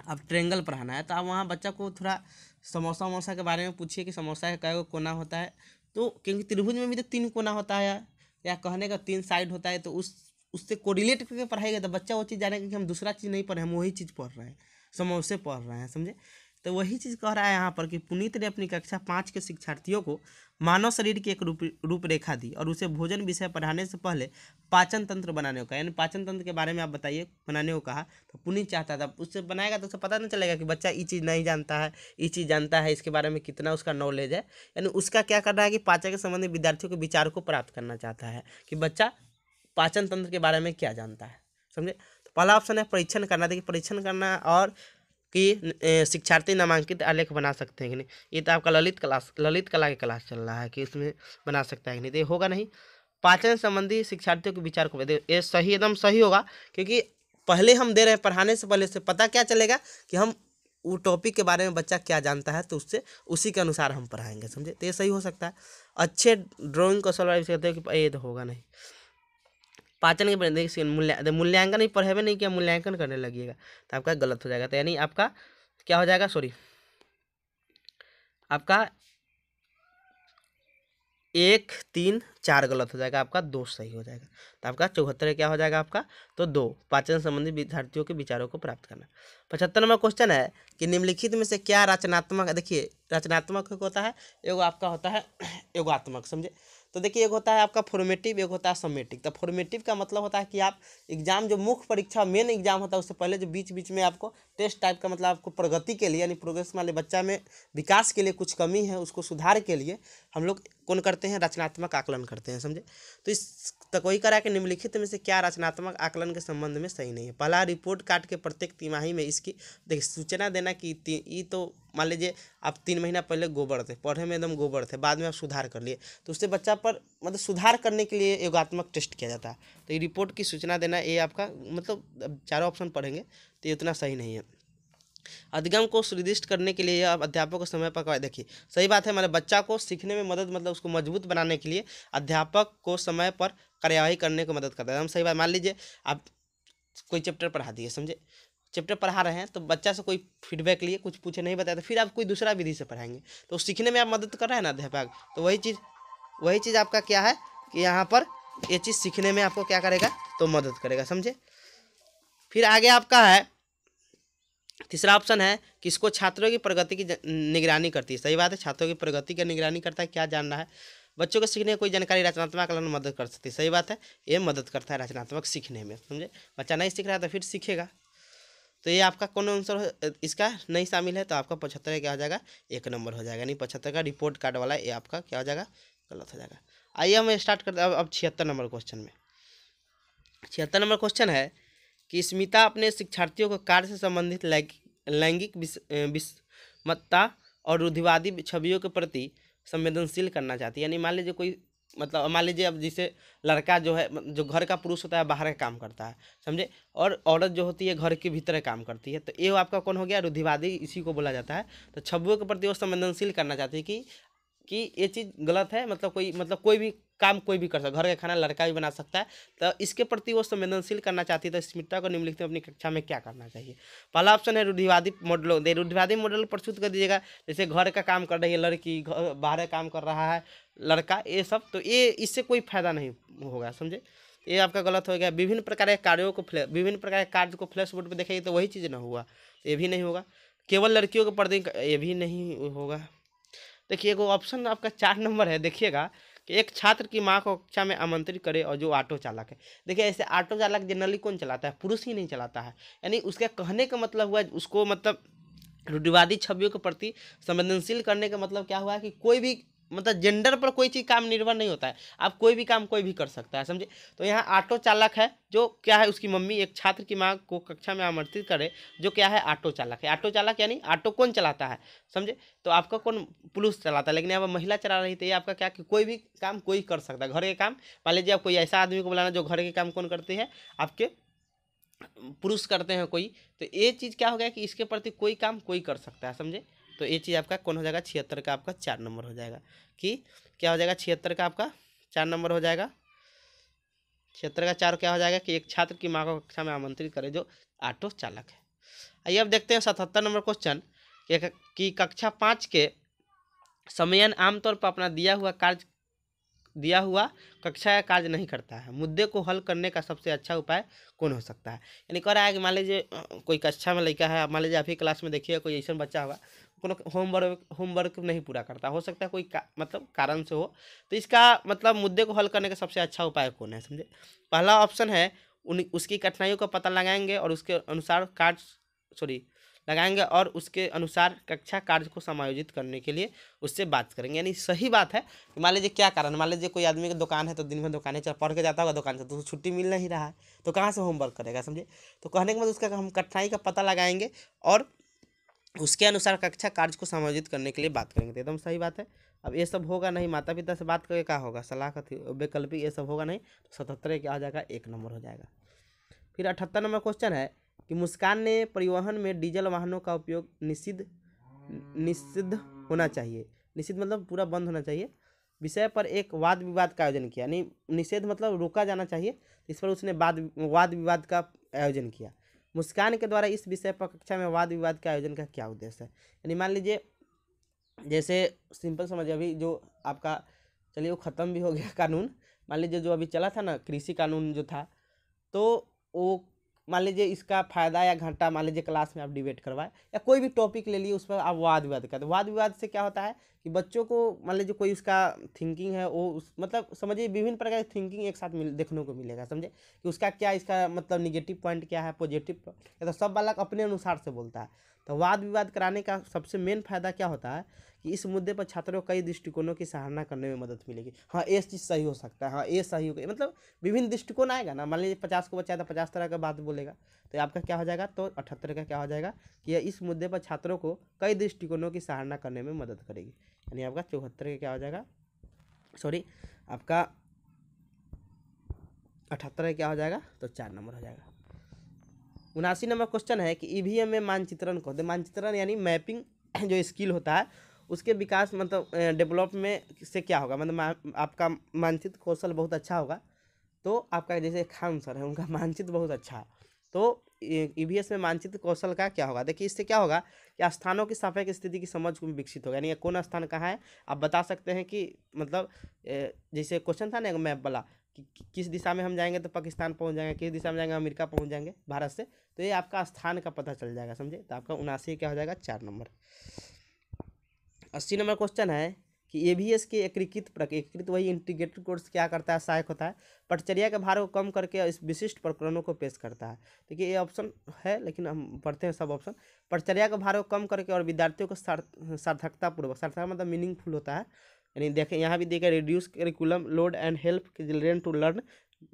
आप ट्रेंगल पढ़ाना है तो आप वहाँ बच्चा को थोड़ा समोसा के बारे में पूछिए कि समोसा का कै कोना होता है, तो क्योंकि त्रिभुज में भी तो 3 कोना होता है या कहने का 3 साइड होता है, तो उससे कोरिलेट करके पढ़ाएगा तो बच्चा वो चीज़ जानेगा कि हम दूसरा चीज़ नहीं पढ़ रहे हैं, हम वही चीज़ पढ़ रहे हैं, समोसे पढ़ रहे हैं, समझे। तो वही चीज़ कह रहा है यहाँ पर कि पुनीत ने अपनी कक्षा 5 के शिक्षार्थियों को मानव शरीर की एक रूपरेखा दी और उसे भोजन विषय पढ़ाने से पहले पाचन तंत्र बनाने को कहा, यानी पाचन तंत्र के बारे में आप बताइए बनाने को कहा। तो पुनीत चाहता था उससे बनाएगा तो उसे पता नहीं चलेगा कि बच्चा ये चीज़ नहीं जानता है, ये चीज़ जानता है, इसके बारे में कितना उसका नॉलेज है। यानी उसका क्या करना है कि पाचन के संबंधी विद्यार्थियों के विचार को प्राप्त करना चाहता है कि बच्चा पाचन तंत्र के बारे में क्या जानता है, समझे। तो पहला ऑप्शन है परीक्षण करना। देखिए परीक्षण करना और कि शिक्षार्थी नामांकित आलेख बना सकते हैं कि नहीं, ये तो आपका ललित कला की क्लास चल रहा है कि इसमें बना सकता है कि नहीं, तो ये होगा नहीं। पाचन संबंधी शिक्षार्थियों के विचार को ये सही, एकदम सही होगा, क्योंकि पहले हम दे रहे हैं, पढ़ाने से पहले से पता क्या चलेगा कि हम वो टॉपिक के बारे में बच्चा क्या जानता है, तो उससे उसी के अनुसार हम पढ़ाएंगे, समझे। तो ये सही हो सकता है। अच्छे ड्राइंग कौशल वाले कहते हैं कि ये तो होगा नहीं। पाचन के बारे में मूल्यांकन ही पढ़े नहीं किया, मूल्यांकन करने लगिएगा तो आपका गलत हो जाएगा। तो यानी आपका क्या हो जाएगा, सॉरी, आपका 1, 3, 4 गलत हो जाएगा, आपका 2 सही हो जाएगा। तो आपका 74 क्या हो जाएगा आपका, तो 2 पाचन संबंधी विद्यार्थियों के विचारों को प्राप्त करना। 75 नंबर क्वेश्चन है कि निम्नलिखित में से क्या रचनात्मक, देखिए रचनात्मक होता है, एगो आपका होता है योगात्मक, समझे। तो देखिए एक होता है आपका फॉर्मेटिव, एक होता है समेटिव। तो फॉर्मेटिव का मतलब होता है कि आप एग्जाम जो मुख्य परीक्षा मेन एग्जाम होता है उससे पहले जो बीच बीच में आपको टेस्ट टाइप का, मतलब आपको प्रगति के लिए, यानी प्रोग्रेस वाले बच्चा में विकास के लिए कुछ कमी है उसको सुधार के लिए हम लोग कौन करते हैं, रचनात्मक आकलन करते हैं, समझे। तो इस तक वही करा कि निम्नलिखित में से क्या रचनात्मक आकलन के संबंध में सही नहीं है। पहला, रिपोर्ट कार्ड के प्रत्येक तिमाही में इसकी देखिए सूचना देना कि ये तो मान लीजिए आप 3 महीना पहले गोबर थे, पढ़े में एकदम गोबर थे, बाद में आप सुधार कर लिए, तो उससे बच्चा पर मतलब सुधार करने के लिए योगात्मक टेस्ट किया जाता है। तो ये रिपोर्ट की सूचना देना, ये आपका मतलब चारों ऑप्शन पढ़ेंगे तो ये उतना सही नहीं है। अधिगम को सुनिर्दिष्ट करने के लिए आप अध्यापक को समय पर, देखिए सही बात है, मतलब बच्चा को सीखने में मदद, मतलब उसको मजबूत बनाने के लिए अध्यापक को समय पर कार्यवाही करने को मदद करता है। हम सही बात, मान लीजिए आप कोई चैप्टर पढ़ा दिए, समझे, चैप्टर पढ़ा रहे हैं तो बच्चा से कोई फीडबैक लिए, कुछ पूछे नहीं बताया, तो फिर आप कोई दूसरा विधि से पढ़ाएंगे तो सीखने में आप मदद कर रहे हैं ना अध्यापक। तो वही चीज़ आपका क्या है कि यहाँ पर ये चीज़ सीखने में आपको क्या करेगा, तो मदद करेगा, समझे। फिर आगे आपका है तीसरा ऑप्शन है कि इसको छात्रों की प्रगति की निगरानी करती है। सही बात है, छात्रों की प्रगति की निगरानी करता है, क्या जानना है, बच्चों को सीखने में कोई जानकारी रचनात्मक आकलन में मदद कर सकती है। सही बात है, ये मदद करता है रचनात्मक सीखने में, समझे। बच्चा नहीं सीख रहा है तो फिर सीखेगा। तो ये आपका कौन आंसर इसका नहीं शामिल है, तो आपका 75 क्या हो जाएगा, 1 नंबर हो जाएगा। नहीं 75 का रिपोर्ट कार्ड वाला ये आपका क्या हो जाएगा, गलत हो जाएगा। आइए हम स्टार्ट करते हैं अब 76 नंबर क्वेश्चन में। 76 नंबर क्वेश्चन है कि स्मिता अपने शिक्षार्थियों को कार्य से संबंधित लैंगिक विषमता और रूढ़िवादी छवियों के प्रति संवेदनशील करना चाहती है। यानी मान लीजिए कोई, मतलब मान लीजिए अब जैसे लड़का जो है, जो घर का पुरुष होता है बाहर का काम करता है, समझे, और औरत जो होती है घर के भीतर काम करती है, तो ये आपका कौन हो गया, रूढ़िवादी, इसी को बोला जाता है। तो छवियों के प्रति वो संवेदनशील करना चाहती है कि ये चीज़ गलत है, मतलब कोई भी काम कोई भी कर सकता है, घर का खाना लड़का भी बना सकता है, तो इसके प्रति वो संवेदनशील करना चाहती है। तो स्मिता को निम्नलिखित में अपनी कक्षा में क्या करना चाहिए। पहला ऑप्शन है रूढ़िवादी मॉडल। रूढ़िवादी मॉडल प्रस्तुत कर दीजिएगा, जैसे घर का काम कर रही है लड़की, बाहर काम कर रहा है लड़का, ये सब, तो ये इससे कोई फायदा नहीं होगा, समझे। ये आपका गलत हो गया। विभिन्न प्रकार के कार्यों को विभिन्न प्रकार के कार्य को फ्लैश बोर्ड पर देखेंगे तो वही चीज़ ना हुआ, ये भी नहीं होगा। केवल लड़कियों को प्रति, ये भी नहीं होगा। देखिए एगो ऑप्शन आपका 4 नंबर है, देखिएगा कि एक छात्र की माँ को कक्षा में आमंत्रित करे और जो ऑटो चालक है। देखिए ऐसे ऑटो चालक जनरली कौन चलाता है, पुरुष ही नहीं चलाता है। यानी उसके कहने का मतलब हुआ उसको, मतलब रूढ़िवादी छवियों के प्रति संवेदनशील करने का मतलब क्या हुआ कि कोई भी मतलब जेंडर पर कोई चीज़ काम निर्भर नहीं होता है, आप कोई भी काम कोई भी कर सकता है, समझे। तो यहाँ ऑटो चालक है, जो क्या है, उसकी मम्मी एक छात्र की माँ को कक्षा में आमंत्रित करे, जो क्या है, ऑटो चालक है। ऑटो चालक यानी ऑटो कौन चलाता है, समझे। तो आपका कौन, पुरुष चलाता है, लेकिन यहाँ पर महिला चला रही थी। ये आपका क्या कि कोई भी काम कोई कर सकता है, घर के काम। मान लीजिए आप कोई ऐसा आदमी को बुलाना जो घर के काम कौन करते हैं, आपके पुरुष करते हैं कोई, तो ये चीज़ क्या हो गया कि इसके प्रति कोई काम कोई कर सकता है, समझे। तो ये चीज़ आपका कौन हो जाएगा, 76 का आपका 4 नंबर हो जाएगा। कि क्या हो जाएगा, 76 का आपका 4 नंबर हो जाएगा। 76 का 4 क्या हो जाएगा कि एक छात्र की माँ को कक्षा में आमंत्रित करे जो ऑटो चालक है। आइए अब देखते हैं 77 नंबर क्वेश्चन कि कक्षा 5 के समयन आमतौर पर अपना दिया हुआ कक्षा का कार्य नहीं करता है, मुद्दे को हल करने का सबसे अच्छा उपाय कौन हो सकता है। यानी कह रहा है कि मान लीजिए कोई कक्षा में लड़का है, मान लीजिए आप ही क्लास में देखिए कोई ऐसा बच्चा होगा कोनो होमवर्क नहीं पूरा करता, हो सकता है कोई मतलब कारण से हो, तो इसका मतलब मुद्दे को हल करने का सबसे अच्छा उपाय कौन है, समझे। पहला ऑप्शन है उसकी कठिनाइयों का पता लगाएंगे और उसके अनुसार उसके अनुसार कक्षा कार्य को समायोजित करने के लिए उससे बात करेंगे। यानी सही बात है कि मान लीजिए क्या कारण, मान लीजिए कोई आदमी की दुकान है, तो दिन में दुकानें चल पढ़ के जाता होगा दुकान से, तो छुट्टी मिल नहीं रहा है, तो कहाँ से होमवर्क करेगा, समझे। तो कहने के बाद उसका हम कठिनाई का पता लगाएंगे और उसके अनुसार कक्षा कार्य को समायोजित करने के लिए बात करेंगे, तो एकदम सही बात है। अब ये सब होगा नहीं, माता पिता से बात करके क्या होगा, सलाह का वैकल्पिक ये सब होगा नहीं, तो 77 क्या हो जाएगा, 1 नंबर हो जाएगा। फिर 78 नंबर क्वेश्चन है कि मुस्कान ने परिवहन में डीजल वाहनों का उपयोग निषिद्ध होना चाहिए, निषिद्ध मतलब पूरा बंद होना चाहिए, विषय पर एक वाद विवाद का आयोजन किया। यानी निषेध मतलब रोका जाना चाहिए, इस पर उसने वाद विवाद का आयोजन किया। मुस्कान के द्वारा इस विषय पर कक्षा में वाद विवाद के आयोजन का क्या उद्देश्य है। यानी मान लीजिए जैसे सिंपल समझिए, अभी जो आपका, चलिए वो ख़त्म भी हो गया कानून, मान लीजिए जो अभी चला था ना कृषि कानून जो था, तो वो मान लीजिए इसका फायदा या घाटा, मान लीजिए क्लास में आप डिबेट करवाए या कोई भी टॉपिक ले लिए, उस पर आप वाद विवाद करते। वाद विवाद से क्या होता है कि बच्चों को मान लीजिए कोई उसका थिंकिंग है, वो मतलब समझिए विभिन्न प्रकार की थिंकिंग एक साथ देखने को मिलेगा, समझे, कि उसका क्या, इसका मतलब निगेटिव पॉइंट क्या है, पॉजिटिव, या तो सब बालक अपने अनुसार से बोलता है। तो वाद विवाद कराने का सबसे मेन फायदा क्या होता है कि इस मुद्दे पर छात्रों को कई दृष्टिकोणों की सराहना करने में मदद मिलेगी। हाँ ये चीज़ सही हो सकता है, हाँ ये सही हो गई, मतलब विभिन्न दृष्टिकोण आएगा ना। मान लीजिए 50 को बच्चा है तो 50 तरह का बात बोलेगा, तो आपका क्या हो जाएगा, तो 78 का क्या हो जाएगा कि यह इस मुद्दे पर छात्रों को कई दृष्टिकोणों की सराहना करने में मदद करेगी। यानी आपका 74 का क्या हो जाएगा, आपका 78 क्या हो जाएगा, तो 4 नंबर हो जाएगा। 79 नंबर क्वेश्चन है कि ईवीएम में मानचित्रण को, मानचित्रण यानी मैपिंग जो स्किल होता है उसके विकास मतलब डेवलप में से क्या होगा, मतलब आपका मानचित्र कौशल बहुत अच्छा होगा, तो आपका जैसे खान सर है उनका मानचित्र बहुत अच्छा है, तो ईवीएस में मानचित्र कौशल का क्या होगा। देखिए इससे क्या होगा कि स्थानों की सापेक्ष स्थिति की समझ को विकसित होगा। यानी कौन स्थान कहाँ है आप बता सकते हैं कि मतलब जैसे क्वेश्चन था ना मैप वाला कि किस दिशा में हम जाएंगे तो पाकिस्तान पहुंच जाएंगे, किस दिशा में जाएंगे अमेरिका पहुंच जाएंगे भारत से, तो ये आपका स्थान का पता चल जाएगा, समझे। तो आपका 79 क्या हो जाएगा, 4 नंबर। 80 नंबर क्वेश्चन है कि एवीएस के एकीकृत वही इंटीग्रेटेड कोर्स क्या करता है, सहायक होता है, पटचर्या के भार को कम करके इस विशिष्ट प्रकरणों को पेश करता है। देखिए ये ऑप्शन है लेकिन हम पढ़ते हैं सब ऑप्शन। पटचर्या के भार को कम करके और विद्यार्थियों को सार्थकता मतलब मीनिंगफुल होता है। यानी देखें यहाँ भी देखिए reduce curriculum load and help children to learn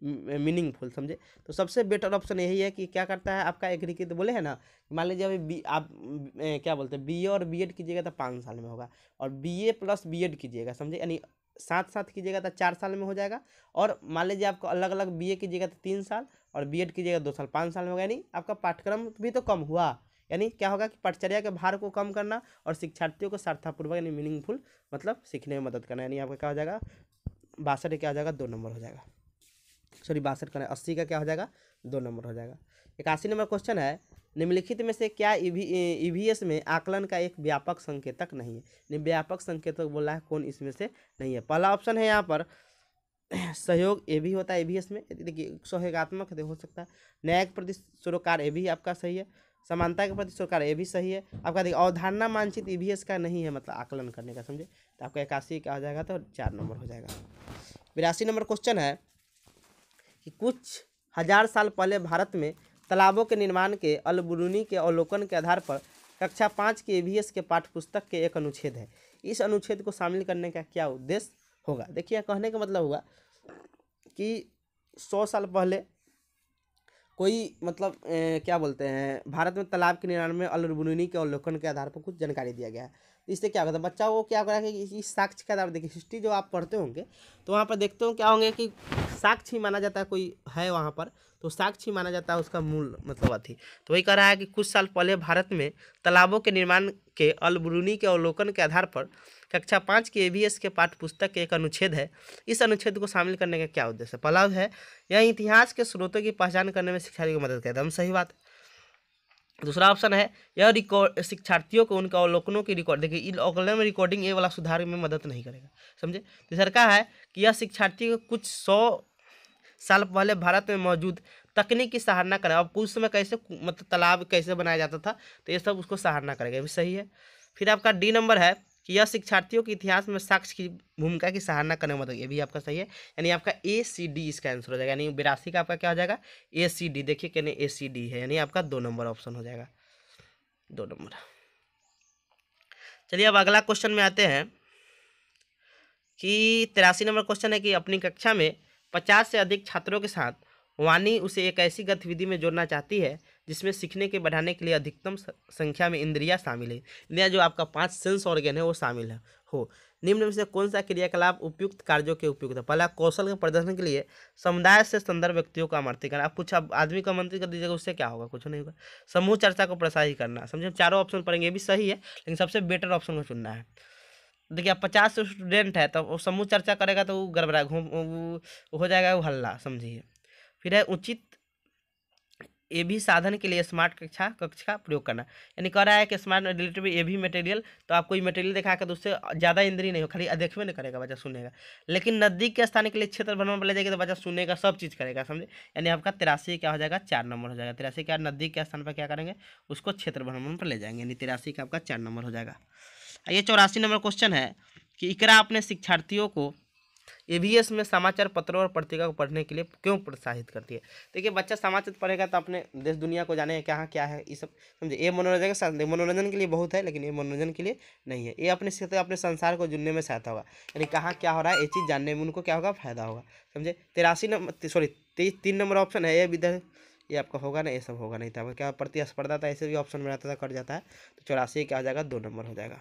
meaningful, समझे। तो सबसे बेटर ऑप्शन यही है कि क्या करता है आपका एकीकृत, बोले है ना, मान लीजिए अभी आप क्या बोलते हैं बीए और बीएड कीजिएगा तो 5 साल में होगा, और बीए प्लस बीएड कीजिएगा, समझे, यानी साथ साथ कीजिएगा तो 4 साल में हो जाएगा, और मान लीजिए आपको अलग अलग बीए कीजिएगा तो 3 साल और बीएड कीजिएगा 2 साल, 5 साल में होगा। यानी आपका पाठ्यक्रम भी तो कम हुआ। यानी क्या होगा कि पटचर्या के भार को कम करना और शिक्षार्थियों को सार्थपूर्वक यानी मीनिंगफुल मतलब सीखने में मदद करना। यानी आपका क्या हो जाएगा 62 क्या हो जाएगा, 2 नंबर हो जाएगा। 62 का 80 का क्या हो जाएगा, 2 नंबर हो जाएगा। 81 नंबर क्वेश्चन है निम्नलिखित में से क्या ईवीएस में आकलन का एक व्यापक संकेतक नहीं है। व्यापक संकेतक बोला है कौन इसमें से नहीं है। पहला ऑप्शन है यहाँ पर सहयोग, ये भी होता है ईवीएस में, देखिए सहयोगात्मक हो सकता है। न्यायिक प्रति सरोकार, ये भी आपका सही है। समानता के प्रति सरोकार, ये भी सही है। आपका देखिए अवधारणा मानचित्र ईवीएस का नहीं है, मतलब आकलन करने का, समझे। तो आपका 81 का हो जाएगा तो 4 नंबर हो जाएगा। 82 नंबर क्वेश्चन है कि कुछ हजार साल पहले भारत में तालाबों के निर्माण के अलबरूनी के अवलोकन के आधार पर कक्षा 5 के EVS के पाठ्य पुस्तक के एक अनुच्छेद है। इस अनुच्छेद को शामिल करने का क्या उद्देश्य होगा। देखिए कहने का मतलब होगा कि 100 साल पहले कोई मतलब क्या बोलते हैं, भारत में तालाब के निर्माण में अल-बिरूनी के अवलोकन के आधार पर कुछ जानकारी दिया गया है। इससे क्या होता है, बच्चा वो क्या करेगा कि इस साक्ष्य के आधार पर, देखिए हिस्ट्री जो आप पढ़ते होंगे तो वहाँ पर देखते हो क्या होंगे कि साक्ष्य माना जाता है, कोई है वहाँ पर तो साक्ष्य माना जाता है उसका मूल मतलब अथी। तो वही कह रहा है कि कुछ साल पहले भारत में तालाबों के निर्माण के अल-बिरूनी के अवलोकन के आधार पर कक्षा 5 के EVS के पाठ्य पुस्तक के एक अनुच्छेद है। इस अनुच्छेद को शामिल करने का क्या उद्देश्य है। पहला है यह इतिहास के स्रोतों की पहचान करने में शिक्षार्थियों की मदद करता है, हम सही बात। दूसरा ऑप्शन है यह रिकॉर्ड शिक्षार्थियों को उनके अवलोकनों की रिकॉर्ड, देखिए इन अवलोकन में रिकॉर्डिंग ये वाला सुधार में मदद नहीं करेगा, समझे। तीसरा का है कि यह शिक्षार्थियों को कुछ 100 साल पहले भारत में मौजूद तकनीक की सराहना करेगा। अब उस समय कैसे मतलब तालाब कैसे बनाया जाता था तो ये सब उसको सराहना करेगा, ये भी सही है। फिर आपका डी नंबर है कि यह शिक्षार्थियों के इतिहास में साक्ष्य की भूमिका की सराहना करने में मदद, ये भी आपका सही है। यानी आपका ACD इसका आंसर हो जाएगा, यानी 82 का आपका क्या हो जाएगा ACD। देखिए कहने ACD है, यानी आपका 2 नंबर ऑप्शन हो जाएगा, 2 नंबर। चलिए अब अगला क्वेश्चन में आते हैं कि 83 नंबर क्वेश्चन है कि अपनी कक्षा में 50 से अधिक छात्रों के साथ वाणी उसे एक ऐसी गतिविधि में जोड़ना चाहती है जिसमें सीखने के बढ़ाने के लिए अधिकतम संख्या में इंद्रियां शामिल है। इंद्रियां जो आपका 5 सेंस ऑर्गन है वो शामिल है हो। निम्न में से कौन सा क्रियाकलाप उपयुक्त कार्यों के उपयुक्त है। पहला, कौशल के प्रदर्शन के लिए समुदाय से संदर्भ व्यक्तियों का आमंत्रण। आप कुछ आदमी का आमंत्रित कर दीजिएगा, उससे क्या होगा, कुछ नहीं होगा। समूह चर्चा को प्रोत्साहित करना, समझे। चारों ऑप्शन पढ़ेंगे, ये भी सही है लेकिन सबसे बेटर ऑप्शन को चुनना है। देखिए आप 50 स्टूडेंट है तो वो समूह चर्चा करेगा तो वो गड़बड़ा वो हो जाएगा वो हल्ला, समझिए। फिर है उचित ये भी साधन के लिए स्मार्ट कक्ष का प्रयोग करना, यानी कह रहा है कि स्मार्ट रिलेटिव ये भी मटेरियल, तो आप कोई मटेरियल दिखा कर तो उससे ज़्यादा इंद्रिय नहीं हो, खाली देखबे नहीं करेगा बच्चा, सुनेगा। लेकिन नजदीक के स्थान के लिए क्षेत्र भ्रमण पर ले जाएगा तो बच्चा सुनेगा, सब चीज़ करेगा, समझे। यानी आपका 83 क्या हो जाएगा 4 नंबर हो जाएगा। 83 क्या नजदीक के स्थान पर क्या करेंगे, उसको क्षेत्र भ्रमण पर ले जाएंगे, यानी 83 का आपका 4 नंबर हो जाएगा। ये 84 नंबर क्वेश्चन है कि इकरा अपने शिक्षार्थियों को EVS में समाचार पत्रों और पत्रिका को पढ़ने के लिए क्यों प्रोत्साहित करती है। देखिए बच्चा समाचार पढ़ेगा तो अपने देश दुनिया को जाने कहाँ क्या है, ये सब समझे। ये मनोरंजन के साथ, मनोरंजन के लिए बहुत है लेकिन ये मनोरंजन के लिए नहीं है। ये अपने संसार को जुड़ने में सहायता होगा, यानी कहाँ क्या हो रहा है ये चीज़ जानने में उनको क्या होगा, फायदा होगा, समझे। 83 नंबर 3 नंबर ऑप्शन है ये विधर, ये आपका होगा ना, ये सब होगा नहीं था क्या प्रतिस्पर्धा था, ऐसे भी ऑप्शन में रहता था, कट जाता है। तो 84 क्या हो जाएगा 2 नंबर हो जाएगा।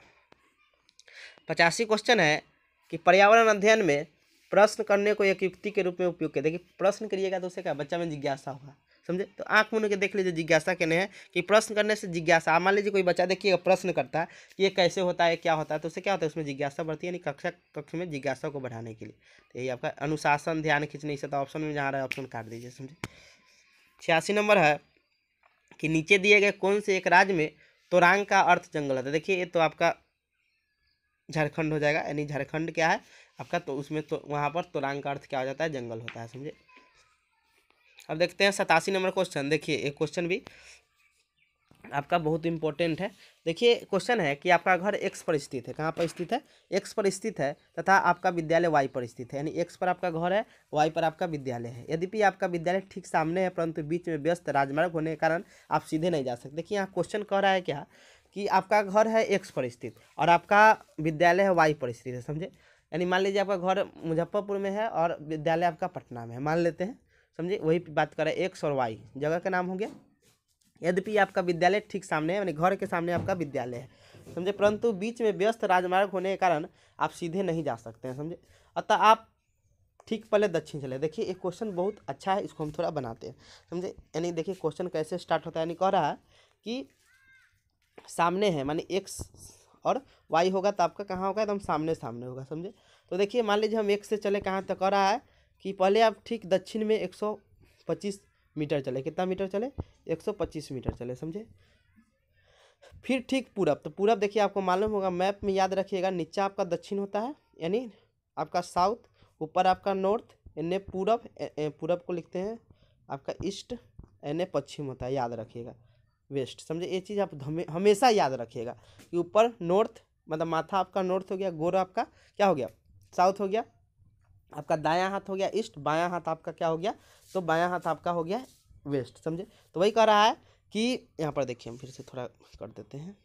85 क्वेश्चन है कि पर्यावरण अध्ययन में प्रश्न करने को एक युक्ति के रूप में उपयोग किया। देखिए प्रश्न करिएगा तो उससे क्या बच्चा में जिज्ञासा होगा, समझे। तो आंख मूंद के देख लीजिए जिज्ञासा कहने हैं कि प्रश्न करने से जिज्ञासा। मान लीजिए कोई बच्चा देखिएगा प्रश्न करता है कि ये कैसे होता है क्या होता है, तो उससे क्या होता है उसमें जिज्ञासा बढ़ती है, यानी कक्ष में जिज्ञासा को बढ़ाने के लिए। तो यही आपका अनुशासन ध्यान खींचने, इसे तो ऑप्शन में जहाँ रहा है ऑप्शन काट दीजिए, समझे। 86 नंबर है कि नीचे दिए गए कौन से एक राज्य में तोरांग का अर्थ जंगल होता है। देखिए ये तो आपका झारखंड हो जाएगा, यानी झारखंड क्या है आपका, तो उसमें तो वहाँ पर तोरांग का अर्थ क्या हो जाता है, जंगल होता है, समझे। अब देखते हैं 87 नंबर क्वेश्चन। देखिए एक क्वेश्चन भी आपका बहुत इंपॉर्टेंट है। देखिए क्वेश्चन है कि आपका घर X पर स्थित है, कहाँ पर स्थित है, X पर स्थित है, तथा आपका विद्यालय Y पर स्थित है, यानी X पर आपका घर है, Y पर आपका विद्यालय है। यद्यपि आपका विद्यालय ठीक सामने है परंतु बीच में व्यस्त राजमार्ग होने के कारण आप सीधे नहीं जा सकते। देखिए यहाँ क्वेश्चन कह रहा है क्या कि आपका घर है X पर स्थित और आपका विद्यालय है Y पर स्थित है, समझे। यानी मान लीजिए आपका घर मुजफ्फरपुर में है और विद्यालय आपका पटना में है, मान लेते हैं, समझे। वही बात कर रहे हैं, X और Y जगह का नाम हो गया। यद्यपि आपका विद्यालय ठीक सामने है, यानी घर के सामने आपका विद्यालय है, समझे, परंतु बीच में व्यस्त राजमार्ग होने के कारण आप सीधे नहीं जा सकते हैं, समझे। अतः आप ठीक पहले दक्षिण चले। देखिए एक क्वेश्चन बहुत अच्छा है, इसको हम थोड़ा बनाते हैं, समझे। यानी देखिए क्वेश्चन कैसे स्टार्ट होता है, यानी कह रहा है कि सामने है, माने X और Y होगा तो आपका कहाँ होगा, एकदम सामने सामने होगा, समझे। तो देखिए मान लीजिए हम X से चले कहाँ तक, कह रहा है कि पहले आप ठीक दक्षिण में 125 मीटर चले, कितना मीटर चले 125 मीटर चले, समझे। फिर ठीक पूरब, तो पूरब देखिए आपको मालूम होगा, मैप में याद रखिएगा, नीचे आपका दक्षिण होता है यानी आपका साउथ, ऊपर आपका नॉर्थ, यानी पूरब, पूरब को लिखते हैं आपका ईस्ट, यानी पश्चिम होता है, याद रखिएगा, वेस्ट, समझे। ये चीज़ आप हमेशा याद रखिएगा कि ऊपर नॉर्थ मतलब माथा आपका नॉर्थ हो गया, गोर आपका क्या हो गया साउथ हो गया, आपका दायां हाथ हो गया ईस्ट, बायां हाथ आपका क्या हो गया, तो बायां हाथ आपका हो गया वेस्ट, समझे। तो वही कह रहा है कि यहाँ पर देखिए हम फिर से थोड़ा कर देते हैं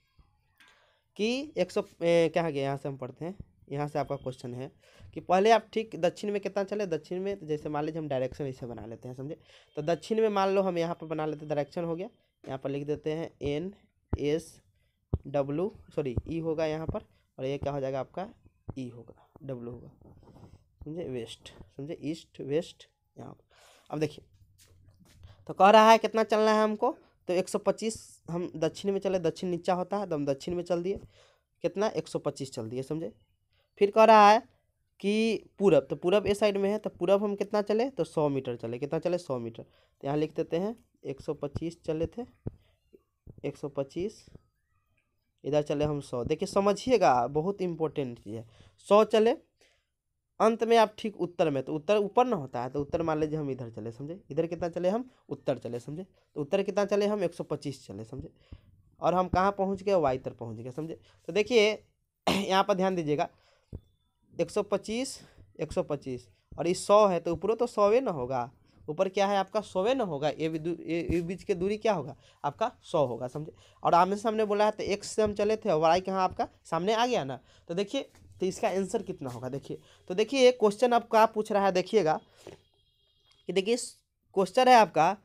कि 100 क्या है, यहाँ से हम पढ़ते हैं। यहाँ से आपका क्वेश्चन है कि पहले आप ठीक दक्षिण में कितना चले, दक्षिण में तो जैसे मान लीजिए हम डायरेक्शन ऐसे बना लेते हैं, समझे। तो दक्षिण में मान लो हम यहाँ पर बना लेते हैं, डायरेक्शन हो गया, यहाँ पर लिख देते हैं NSW, सॉरी E होगा यहाँ पर, और ये क्या हो जाएगा आपका E होगा, W होगा, समझे, वेस्ट, समझे, ईस्ट वेस्ट यहाँ। अब देखिए तो कह रहा है कितना चलना है हमको, तो 125 हम दक्षिण में चले, दक्षिण नीचा होता है तो हम दक्षिण में चल दिए, कितना 125 चल दिए, समझे। फिर कह रहा है कि पूरब, तो पूरब ए साइड में है, तो पूरब हम कितना चले, तो 100 मीटर चले, कितना चले 100 मीटर, तो यहाँ लिख देते हैं 125 चले थे, 125, इधर चले हम 100। देखिए समझिएगा बहुत इंपॉर्टेंट चीज़ है, 100 चले, अंत में आप ठीक उत्तर में, तो उत्तर ऊपर ना होता है, तो उत्तर मान लीजिए हम इधर चले, समझे, इधर कितना चले हम, उत्तर चले, समझे, तो उत्तर कितना चले हम 125 चले, समझे, और हम कहाँ पहुँच गए, वाई तर पहुँच गए, समझे। तो देखिए यहाँ पर ध्यान दीजिएगा, 125 125 और ये 100 है, तो ऊपर तो 100 ना होगा, ऊपर क्या है आपका 100 ना होगा, ये बीच की दूरी क्या होगा आपका 100 होगा, समझे। और आमने सामने बोला है तो x से हम चले थे और y कहाँ आपका सामने आ गया ना, तो देखिए तो इसका आंसर कितना होगा, देखिए। तो देखिए क्वेश्चन आपका पूछ रहा है, देखिएगा कि देखिए क्वेश्चन है आपका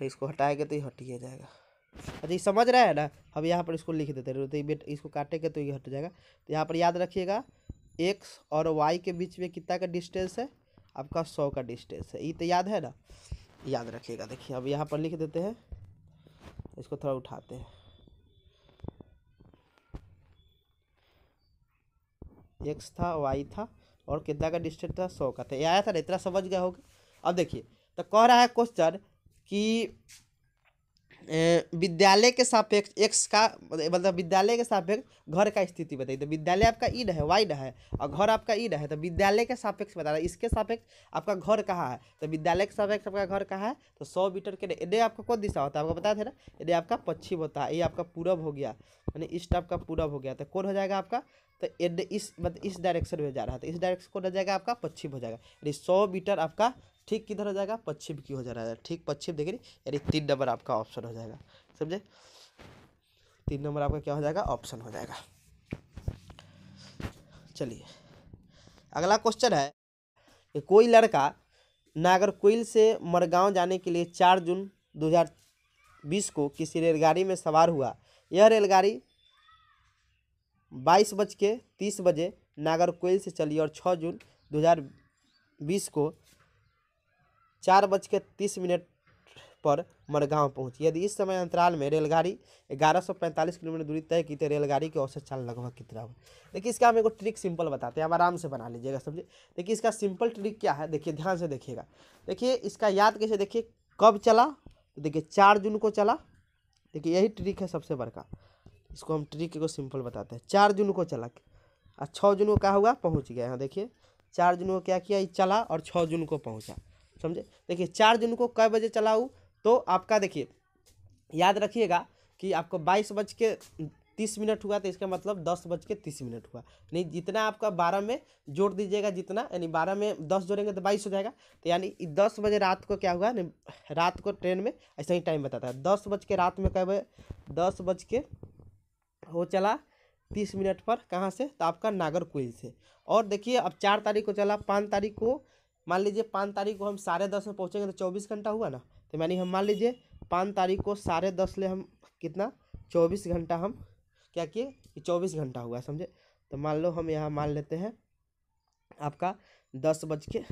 इसको हटाएंगे तो ये हट ही जाएगा। अच्छा ये समझ रहा है ना, अब यहाँ पर इसको लिख देते हैं, तो ये इसको काटेंगे तो ये हट जाएगा। तो यहाँ पर याद रखिएगा x और y के बीच में कितना का डिस्टेंस है आपका 100 का डिस्टेंस है, ये तो याद है ना, याद रखिएगा। देखिए अब यहाँ पर लिख देते हैं, इसको थोड़ा उठाते हैं, x था y था और कितना का डिस्टेंस था 100 का था, ये आया था ना, इतना समझ गया होगा। अब देखिए तो कह रहा है क्वेश्चन कि विद्यालय के सापेक्ष x का मतलब विद्यालय के सापेक्ष घर का स्थिति बताइए। तो विद्यालय आपका ईड है, वाइड है, और घर आपका ईड है, तो विद्यालय के सापेक्ष बता रहा है, इसके सापेक्ष आपका घर कहाँ है, तो विद्यालय के सापेक्ष आपका घर कहाँ है, तो 100 मीटर के इधर आपका कौन दिशा होता है आपको बताया था ना, इधर आपका पश्चिम होता है, ये आपका पूरब हो गया, यानी ईस्ट आपका पूरब हो गया, तो कौन हो जाएगा आपका, तो इस मतलब इस डायरेक्शन में जा रहा है, तो इस डायरेक्शन कौन हो जाएगा आपका पश्चिम हो जाएगा, यानी 100 मीटर आपका ठीक किधर हो जाएगा, पश्चिम की हो जा रहा है, ठीक पश्चिम, देखिए यानी 3 नंबर आपका ऑप्शन हो जाएगा, समझे, 3 नंबर आपका क्या हो जाएगा, ऑप्शन हो जाएगा। चलिए अगला क्वेश्चन है कि कोई लड़का नागरकोइल से मडगांव जाने के लिए 4 जून 2020 को किसी रेलगाड़ी में सवार हुआ। यह रेलगाड़ी 22:30 बजे नागरकोइल से चली और 6 जून 2020 को 4:30 पर मडगांव पहुंची। यदि इस समय अंतराल में रेलगाड़ी 1145 किलोमीटर दूरी तय की तो रेलगाड़ी की औसत चाल लगभग कितना होगा। देखिए इसका हम एक ट्रिक सिंपल बताते हैं, आप आराम से बना लीजिएगा, समझे। देखिए इसका सिंपल ट्रिक क्या है, देखिए ध्यान से देखिएगा। देखिए इसका याद कैसे, देखिए कब चला, तो देखिए 4 जून को चला, देखिए यही ट्रिक है सबसे बड़का, इसको हम ट्रिक को सिंपल बताते हैं। 4 जून को चला और 6 जून को क्या हुआ, पहुँच गया। यहाँ देखिए 4 जून को क्या किया, चला और 6 जून को पहुँचा, समझे। देखिए 4 जून को कै बजे चला हूँ, तो आपका देखिए याद रखिएगा कि आपको 22:30 हुआ, तो इसका मतलब 10:30 हुआ, नहीं जितना आपका 12 में जोड़ दीजिएगा जितना, यानी 12 में 10 जोड़ेंगे तो 22 हो जाएगा, तो यानी 10 बजे रात को क्या हुआ, रात को ट्रेन में ऐसा ही टाइम बताता है, 10 बज के रात में कै बजे, 10 बज के वो चला 30 मिनट पर, कहाँ से, तो आपका नागरकोइल से। और देखिए अब 4 तारीख को चला, 5 तारीख को मान लीजिए 5 तारीख को हम 10:30 में पहुँचेंगे तो 24 घंटा हुआ ना, तो यानी हम मान लीजिए 5 तारीख को 10:30 ले हम कितना 24 घंटा हम क्या किए कि 24 घंटा हुआ, समझे। तो मान लो हम यहाँ मान लेते हैं आपका 10:30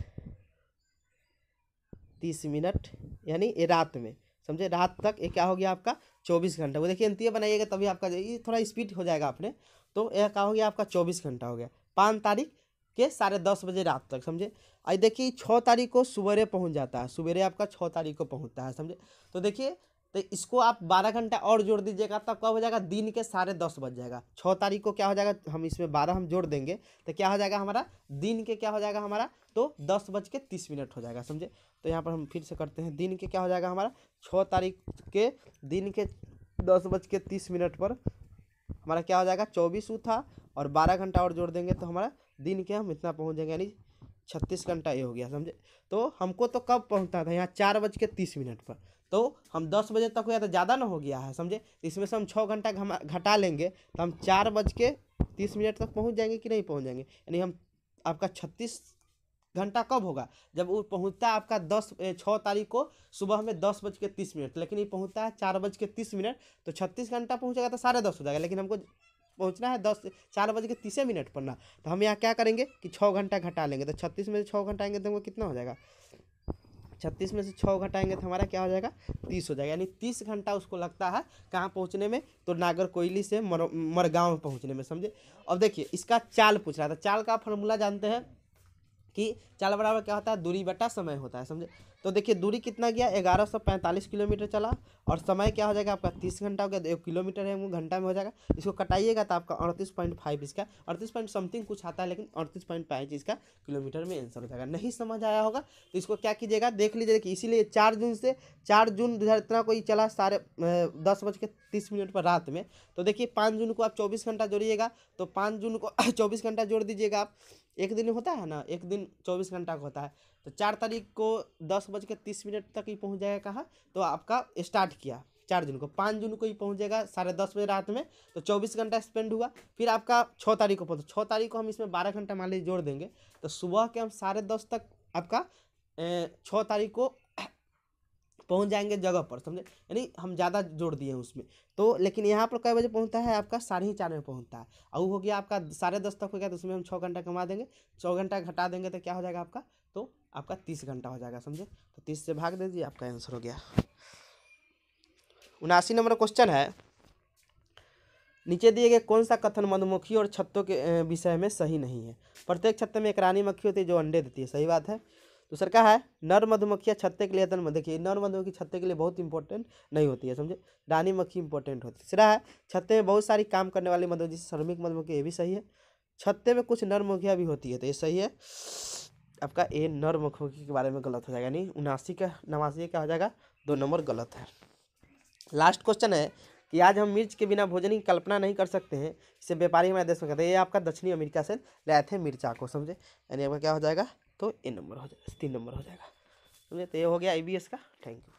यानी ये रात में, समझे, रात तक ये क्या हो गया आपका 24 घंटा। वो देखिए अंतिम बनाइएगा तभी आपका ये थोड़ा स्पीड हो जाएगा अपने, तो यह क्या हो गया आपका 24 घंटा हो गया 5 तारीख के 10:30 बजे रात तक, समझे। आई देखिए 6 तारीख को सुबह पहुंच जाता है, सुबह आपका 6 तारीख को पहुंचता है, समझे। तो देखिए तो इसको आप 12 घंटा और जोड़ दीजिएगा, तब कब हो जाएगा, दिन के 10:30 बज जाएगा। 6 तारीख को क्या हो जाएगा, हम इसमें 12 हम जोड़ देंगे तो क्या हो जाएगा हमारा, दिन के क्या हो जाएगा हमारा, तो 10:30 हो जाएगा, समझे। तो यहाँ पर हम फिर से करते हैं, दिन के क्या हो जाएगा हमारा, 6 तारीख के दिन के 10:30 पर हमारा क्या हो जाएगा 24 था, और 12 घंटा और जोड़ देंगे तो हमारा दिन के हम इतना पहुँच जाएंगे, यानी 36 घंटा ये हो गया, समझे। तो हमको तो कब पहुंचना था यहाँ 4:30 पर, तो हम 10 बजे तक हो गया तो ज़्यादा ना हो गया है, समझे। इसमें से हम 6 घंटा घटा लेंगे तो हम 4:30 तक पहुंच जाएंगे कि नहीं पहुंच जाएंगे। यानी हम आपका 36 घंटा कब होगा, जब वो पहुंचता है आपका 6 तारीख को सुबह में 10:30, लेकिन ये पहुंचता है 4:30, तो 36 घंटा पहुंचेगा तो 10:30 हो जाएगा, लेकिन हमको पहुंचना है 4:30 पर ना। तो हम यहाँ क्या करेंगे कि 6 घंटा घटा लेंगे, तो 36 में से 6 घटाएंगे तो हमको कितना हो जाएगा, 36 में से 6 घटाएंगे तो हमारा क्या हो जाएगा, 30 हो जाएगा। यानी 30 घंटा उसको लगता है कहाँ पहुँचने में, तो नागरकोइली से मरगांव में पहुँचने में, समझे। अब देखिए इसका चाल पूछ रहा था, चाल का फॉर्मूला जानते हैं कि चाल बराबर क्या होता है, दूरी बटा समय होता है, समझे। तो देखिए दूरी कितना गया, 1145 किलोमीटर चला, और समय क्या हो जाएगा आपका 30 घंटा हो गया, तो 1 किलोमीटर है वो घंटा में हो जाएगा। इसको कटाइएगा तो आपका 38.5, इसका 38 पॉइंट समथिंग कुछ आता है, लेकिन 38.5 इसका किलोमीटर में आंसर हो जाएगा। नहीं समझ आया होगा तो इसको क्या कीजिएगा, देख लीजिए कि इसीलिए 4 जून 2000 इतना कोई चला 10:30 पर रात में। तो देखिए 5 जून को आप 24 घंटा जोड़िएगा, तो 5 जून को 24 घंटा जोड़ दीजिएगा आप, एक दिन होता है ना, एक दिन 24 घंटा का होता है, तो 4 तारीख को 10:30 तक ही पहुंच जाएगा कहाँ, तो आपका स्टार्ट किया 4 जून को, 5 जून को ही पहुंच जाएगा 10:30 बजे रात में, तो 24 घंटा स्पेंड हुआ। फिर आपका 6 तारीख को पहुँचा, 6 तारीख को हम इसमें 12 घंटा मान लीजिए जोड़ देंगे, तो सुबह के हम 10:30 तक आपका 6 तारीख को पहुंच जाएंगे जगह पर, समझे। यानी हम ज़्यादा जोड़ दिए हैं उसमें, तो लेकिन यहाँ पर कई बजे पहुंचता है आपका 4:30 में पहुंचता है, और वो हो गया आपका 10:30 तक हो गया, तो उसमें हम 6 घंटा कमा देंगे, 6 घंटा घटा देंगे तो क्या हो जाएगा आपका, तो आपका 30 घंटा हो जाएगा, समझे। तो 30 से भाग दीजिए, आपका आंसर हो गया। 79 नंबर क्वेश्चन है, नीचे दिए गए कौन सा कथन मधुमक्खी और छत्तों के विषय में सही नहीं है। प्रत्येक छत्ते में एक रानी मक्खी होती है जो अंडे देती है, सही बात है। दूसरा क्या है, नर मधुमक्खियाँ छत्ते के लिए देखिए नर मधुमक्खी छत्ते के लिए बहुत इंपॉर्टेंट नहीं होती है, समझे, रानी मक्खी इंपॉर्टेंट होती है। तीसरा है, छत्ते में बहुत सारी काम करने वाली मधुमक्खी जैसे श्रमिक मधुमक्खी, ये भी सही है। छत्ते में कुछ नर मक्खियाँ भी होती है, तो ये सही है। आपका ये नर मधुमक्खी के बारे में गलत हो जाएगा, नहीं 89 क्या हो जाएगा, 2 नंबर गलत है। लास्ट क्वेश्चन है कि आज हम मिर्च के बिना भोजन की कल्पना नहीं कर सकते हैं, इसे व्यापारी हमारे देश में कहते हैं। ये आपका दक्षिणी अमेरिका से लाए थे मिर्चा को, समझे। यानी आपका क्या हो जाएगा, तो ए नंबर हो जाएगा, 3 नंबर हो जाएगा, समझे। तो ये हो गया IBS का। Thank you.